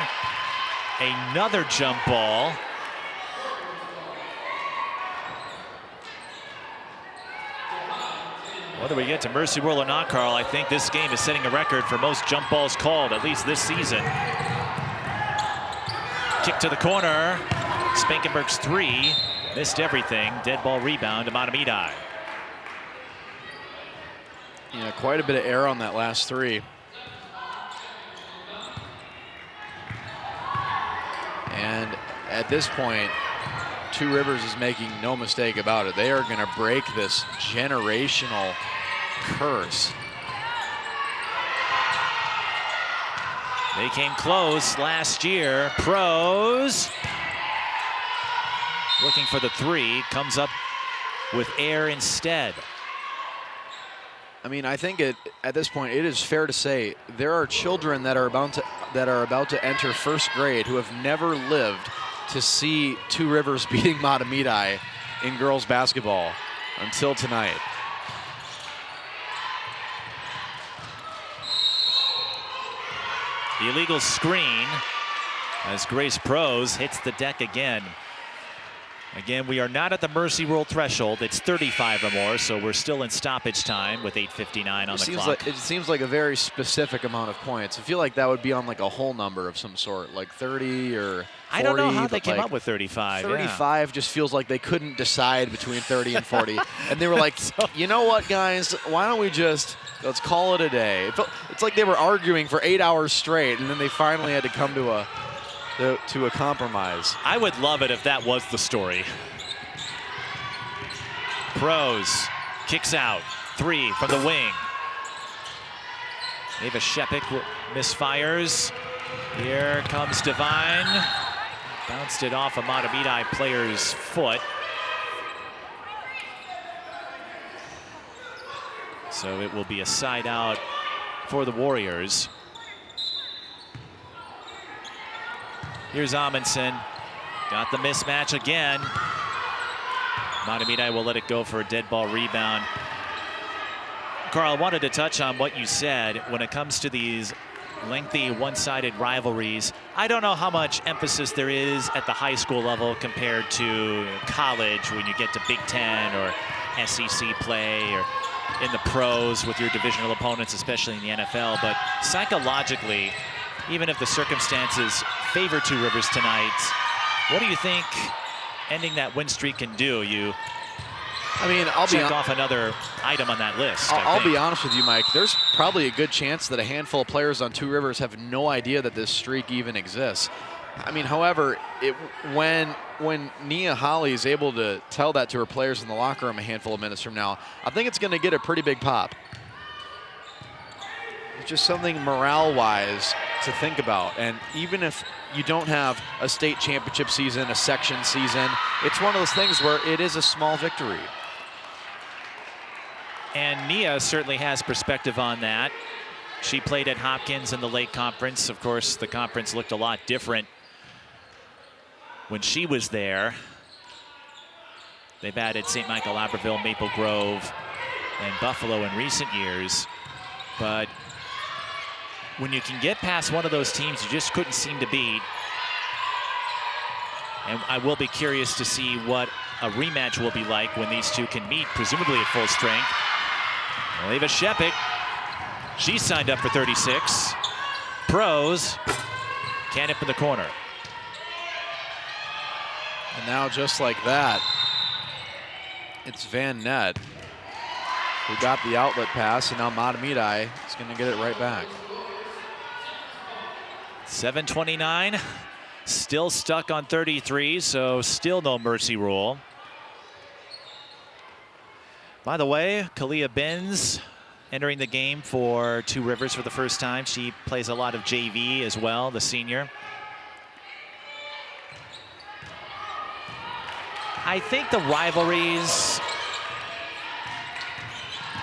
Speaker 1: Another jump ball. Whether we get to Mercy World or not, Carl, I think this game is setting a record for most jump balls called, at least this season. Kick to the corner. Spangenberg's 3. Missed everything. Dead ball rebound to Mahtomedi.
Speaker 2: Yeah, quite a bit of air on that last 3. And at this point, Two Rivers is making no mistake about it. They are going to break this generational curse.
Speaker 1: They came close last year. Prose looking for the 3, comes up with air instead.
Speaker 2: I mean, I think at this point it is fair to say there are children that are about to enter first grade who have never lived to see Two Rivers beating Mahtomedi in girls basketball until tonight.
Speaker 1: The illegal screen as Grace Prose hits the deck again. Again, we are not at the Mercy World threshold. It's 35 or more, so we're still in stoppage time with 8:59 on the clock.
Speaker 2: It seems like a very specific amount of points. I feel like that would be on like a whole number of some sort, like 30 or 40.
Speaker 1: I don't know how they came up with 35.
Speaker 2: 35 just feels like they couldn't decide between 30 and 40. And they were like, you know what, guys? Why don't we just, let's call it a day. It's like they were arguing for 8 hours straight, and then they finally had to come to a compromise.
Speaker 1: I would love it if that was the story. Prose kicks out, 3 from the wing. Ava Shepik misfires. Here comes Devine. Bounced it off a Mahtomedi player's foot. So it will be a side out for the Warriors. Here's Amundsen. Got the mismatch again. Mahtomedi will let it go for a dead ball rebound. Carl, I wanted to touch on what you said when it comes to these lengthy one-sided rivalries. I don't know how much emphasis there is at the high school level compared to college when you get to Big Ten or SEC play or in the pros with your divisional opponents, especially in the NFL. But psychologically, even if the circumstances favor Two Rivers tonight, what do you think ending that win streak can do? I'll check off another item on that list.
Speaker 2: I'll be honest with you, Mike. There's probably a good chance that a handful of players on Two Rivers have no idea that this streak even exists. However, when Nia Holly is able to tell that to her players in the locker room a handful of minutes from now, I think it's going to get a pretty big pop. It's just something morale-wise to think about. And even if you don't have a state championship season, a section season, it's one of those things where it is a small victory.
Speaker 1: And Nia certainly has perspective on that. She played at Hopkins in the Lake Conference. Of course, the conference looked a lot different when she was there. They've added St. Michael, Albertville, Maple Grove, and Buffalo in recent years. But when you can get past one of those teams you just couldn't seem to beat, and I will be curious to see what a rematch will be like when these two can meet, presumably at full strength. Leva Shepik, she signed up for 36. Pros can't hit in the corner.
Speaker 2: And now just like that, it's Van Nett who got the outlet pass, and now Mahtomedi is going to get it right back.
Speaker 1: 7:29, still stuck on 33, so still no mercy rule. By the way, Kalia Benz entering the game for Two Rivers for the first time. She plays a lot of JV as well, the senior. I think the rivalries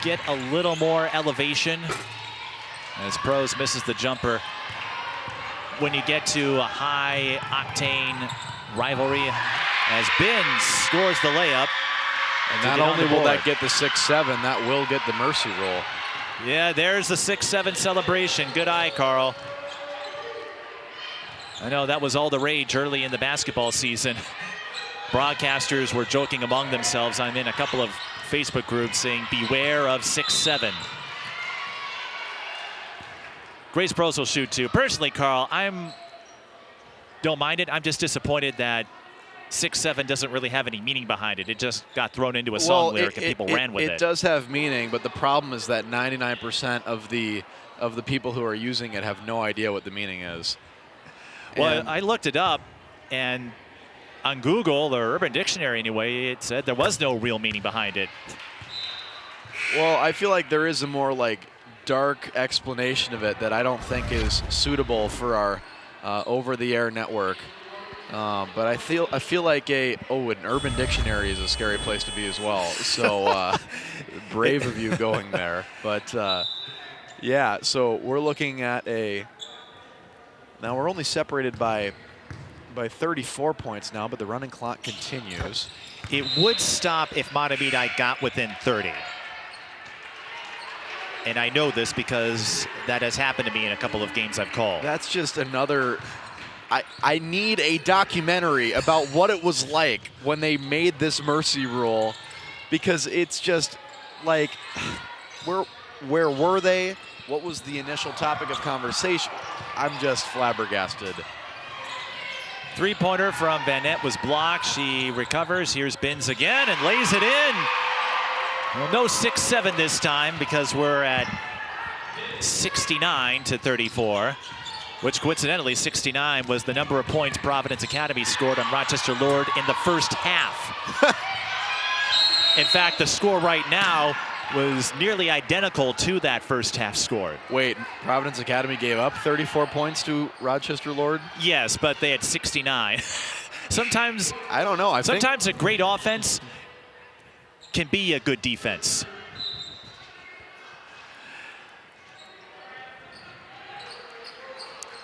Speaker 1: get a little more elevation as Pros misses the jumper. When you get to a high octane rivalry, as Benz scores the layup.
Speaker 2: And not only will that get the 6-7, that will get the mercy roll.
Speaker 1: Yeah, there's the 6-7 celebration. Good eye, Carl. I know that was all the rage early in the basketball season. Broadcasters were joking among themselves. I'm in a couple of Facebook groups saying, beware of 6-7. Grace Pros will shoot too. Personally, Carl, don't mind it. I'm just disappointed that 6-7 doesn't really have any meaning behind it. It just got thrown into a song lyric and people ran with it.
Speaker 2: It does have meaning, but the problem is that 99% of the people who are using it have no idea what the meaning is.
Speaker 1: Well,
Speaker 2: and
Speaker 1: I looked it up, and on Google, or Urban Dictionary anyway, it said there was no real meaning behind it.
Speaker 2: Well, I feel like there is a more dark explanation of it that I don't think is suitable for our over-the-air network. But I feel like an Urban Dictionary is a scary place to be as well. So brave of you going there. But yeah, so we're looking at now we're only separated by 34 points now, but the running clock continues.
Speaker 1: It would stop if Mahtomedi got within 30. And I know this because that has happened to me in a couple of games I've called.
Speaker 2: That's just another... I need a documentary about what it was like when they made this mercy rule, because it's just where were they? What was the initial topic of conversation? I'm just flabbergasted.
Speaker 1: Three-pointer from Van Nett was blocked. She recovers. Here's Benz again and lays it in. Well, no 6-7 this time because we're at 69-34. Which coincidentally, 69 was the number of points Providence Academy scored on Rochester Lord in the first half. In fact, the score right now was nearly identical to that first half score.
Speaker 2: Wait, Providence Academy gave up 34 points to Rochester Lord?
Speaker 1: Yes, but they had 69. Sometimes,
Speaker 2: I don't know.
Speaker 1: Sometimes a great offense can be a good defense.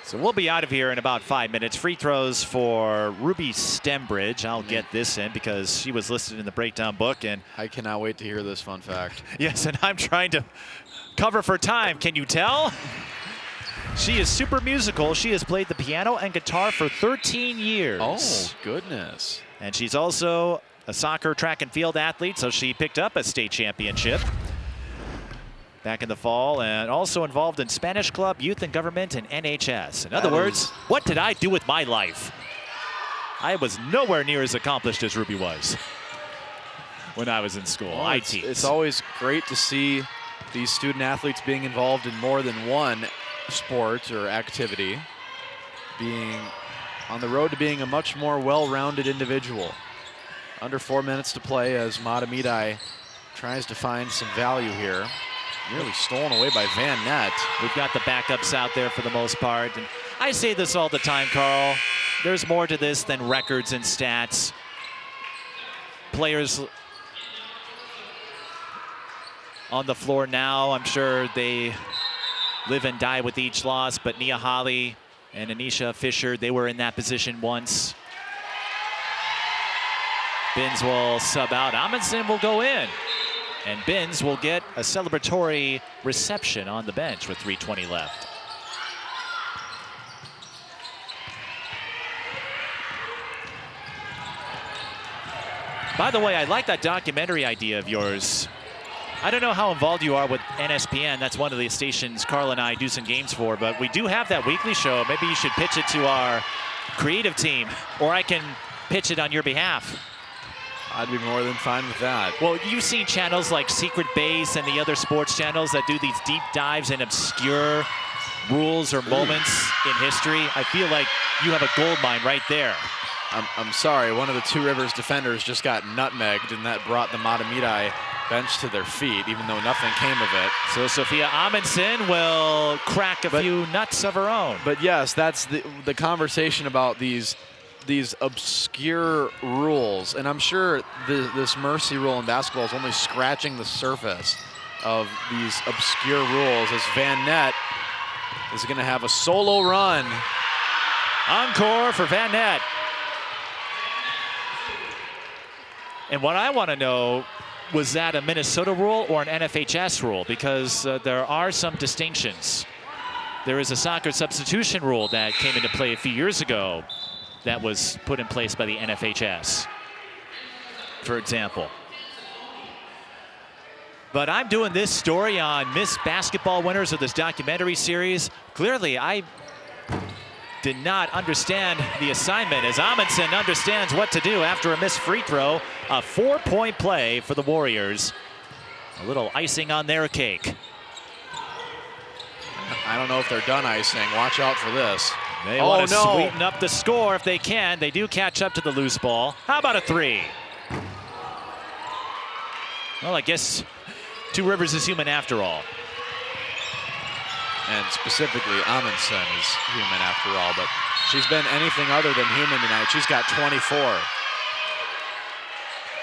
Speaker 1: So we'll be out of here in about 5 minutes. Free throws for Ruby Stembridge. I'll get this in because she was listed in the breakdown book. And
Speaker 2: I cannot wait to hear this fun fact.
Speaker 1: Yes, and I'm trying to cover for time. Can you tell? She is super musical. She has played the piano and guitar for 13 years.
Speaker 2: Oh, goodness.
Speaker 1: And she's also a soccer track and field athlete, so she picked up a state championship back in the fall, and also involved in Spanish club, youth and government, and NHS. In other words, what did I do with my life? I was nowhere near as accomplished as Ruby was when I was in school.
Speaker 2: Well, it's always great to see these student athletes being involved in more than one sport or activity, being on the road to being a much more well-rounded individual. Under 4 minutes to play as Mahtomedi tries to find some value here. Nearly stolen away by Van Nett.
Speaker 1: We've got the backups out there for the most part. And I say this all the time, Carl. There's more to this than records and stats. Players on the floor now, I'm sure they live and die with each loss, but Nia Holly and Anisha Fisher, they were in that position once. Binns will sub out. Amundsen will go in. And Binns will get a celebratory reception on the bench with 3:20 left. By the way, I like that documentary idea of yours. I don't know how involved you are with NSPN. That's one of the stations Carl and I do some games for, but we do have that weekly show. Maybe you should pitch it to our creative team, or I can pitch it on your behalf.
Speaker 2: I'd be more than fine with that.
Speaker 1: Well, you've seen channels like Secret Base and the other sports channels that do these deep dives in obscure rules or moments in history. I feel like you have a gold mine right there.
Speaker 2: I'm sorry, one of the Two Rivers defenders just got nutmegged, and that brought the Mahtomedi bench to their feet, even though nothing came of it.
Speaker 1: So Sophia Amundsen will crack a few nuts of her own.
Speaker 2: But yes, that's the conversation about these obscure rules, and I'm sure this mercy rule in basketball is only scratching the surface of these obscure rules, as Van Nett is going to have a solo run.
Speaker 1: Encore for Van Nett. And what I want to know, was that a Minnesota rule or an NFHS rule? Because there are some distinctions. There is a soccer substitution rule that came into play a few years ago that was put in place by the NFHS, for example. But I'm doing this story on Miss Basketball winners of this documentary series. Clearly, I did not understand the assignment, as Amundsen understands what to do after a missed free throw. A 4-point play for the Warriors. A little icing on their cake.
Speaker 2: I don't know if they're done icing. Watch out for this.
Speaker 1: They want to sweeten up the score if they can. They do catch up to the loose ball. How about a three? Well, I guess Two Rivers is human after all.
Speaker 2: And specifically, Amundsen is human after all, but she's been anything other than human tonight. She's got 24.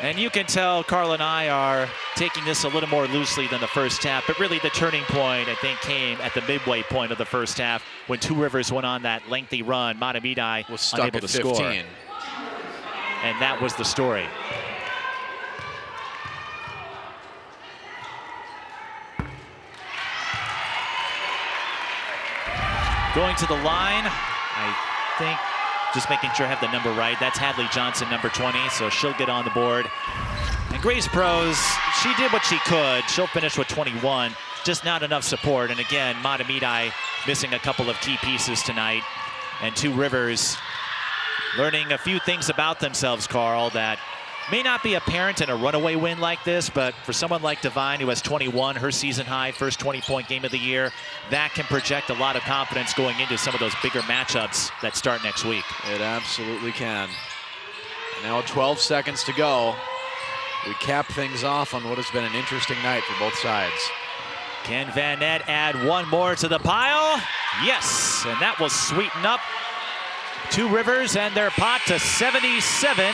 Speaker 1: And you can tell Carl and I are taking this a little more loosely than the first half, but really the turning point, I think, came at the midway point of the first half when Two Rivers went on that lengthy run. Mahtomedi
Speaker 2: was stuck
Speaker 1: unable
Speaker 2: at
Speaker 1: to
Speaker 2: 15.
Speaker 1: score. And that was the story. Going to the line, I think, just making sure I have the number right. That's Hadley Johnson, number 20, so she'll get on the board. And Grace Prose, she did what she could. She'll finish with 21, just not enough support. And again, Mahtomedi missing a couple of key pieces tonight. And Two Rivers learning a few things about themselves, Carl, that may not be apparent in a runaway win like this, but for someone like Devine, who has 21, her season high, first 20-point game of the year, that can project a lot of confidence going into some of those bigger matchups that start next week.
Speaker 2: It absolutely can. Now 12 seconds to go. We cap things off on what has been an interesting night for both sides.
Speaker 1: Can Van Nett add one more to the pile? Yes, and that will sweeten up Two Rivers and their pot to 77.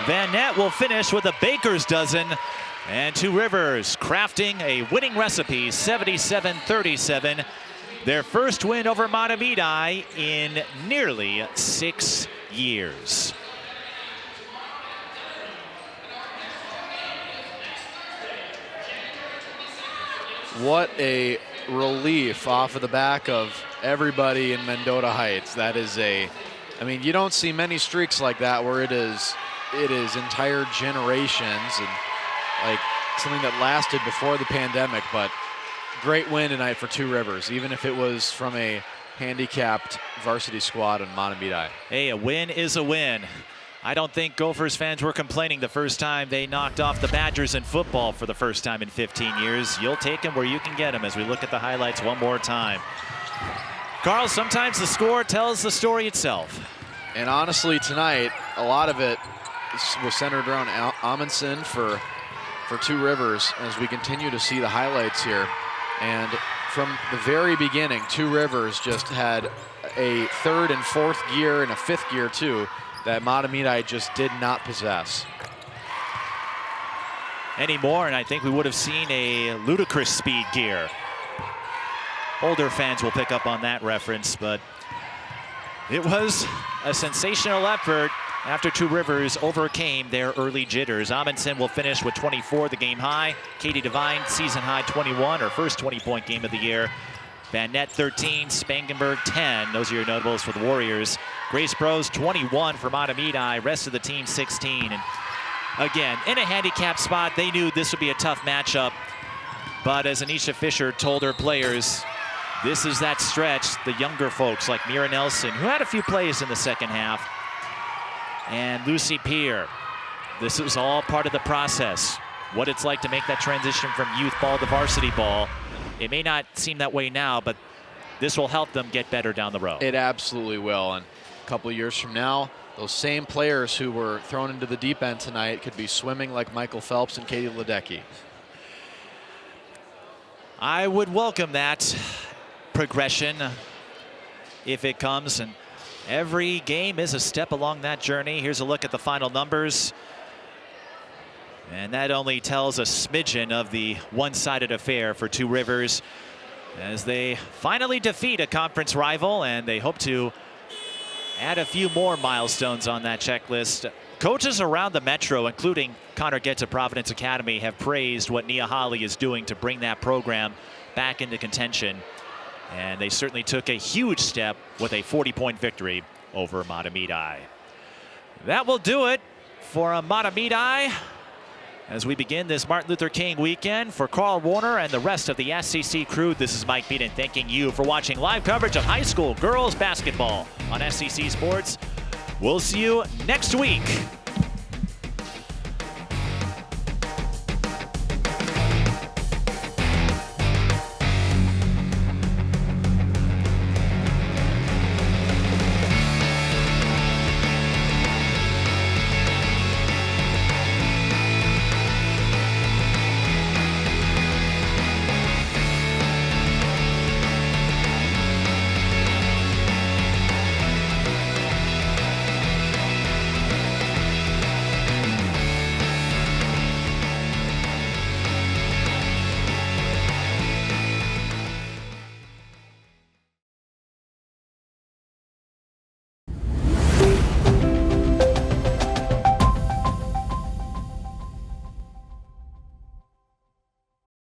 Speaker 1: Van Nett will finish with a baker's dozen, and Two Rivers crafting a winning recipe, 77-37. Their first win over Mahtomedi in nearly 6 years.
Speaker 2: What a relief off of the back of everybody in Mendota Heights. That is I mean, you don't see many streaks like that where it is entire generations and like something that lasted before the pandemic, but great win tonight for Two Rivers, even if it was from a handicapped varsity squad in Mahtomedi.
Speaker 1: Hey, a win is a win. I don't think Gophers fans were complaining the first time they knocked off the Badgers in football for the first time in 15 years. You'll take them where you can get them as we look at the highlights one more time. Carl, sometimes the score tells the story itself.
Speaker 2: And honestly, tonight, a lot of it was centered around Amundsen for Two Rivers as we continue to see the highlights here. And from the very beginning, Two Rivers just had a third and fourth gear and a fifth gear too that Mahtomedi just did not possess.
Speaker 1: Anymore, and I think we would have seen a ludicrous speed gear. Older fans will pick up on that reference, but it was a sensational effort after Two Rivers overcame their early jitters. Amundsen will finish with 24, the game high. Katie Devine, season high 21, her first 20-point game of the year. Van Nett 13, Spangenberg 10. Those are your notables for the Warriors. Grace Bros 21 for Mahtomedi, rest of the team 16. And again, in a handicap spot, they knew this would be a tough matchup. But as Anisha Fisher told her players, this is that stretch, the younger folks like Mira Nelson, who had a few plays in the second half, and Lucy Peer. This is all part of the process. What it's like to make that transition from youth ball to varsity ball. It may not seem that way now, but this will help them get better down the road.
Speaker 2: It absolutely will. And a couple of years from now, those same players who were thrown into the deep end tonight could be swimming like Michael Phelps and Katie Ledecky.
Speaker 1: I would welcome that progression if it comes, and every game is a step along that journey. Here's a look at the final numbers. And that only tells a smidgen of the one-sided affair for Two Rivers as they finally defeat a conference rival, and they hope to add a few more milestones on that checklist. Coaches around the Metro, including Connor Getz of Providence Academy, have praised what Nia Holly is doing to bring that program back into contention. And they certainly took a huge step with a 40-point victory over Mahtomedi. That will do it for Mahtomedi as we begin this Martin Luther King weekend. For Carl Warner and the rest of the SCC crew, this is Mike Beaton thanking you for watching live coverage of high school girls basketball on SCC Sports. We'll see you next week.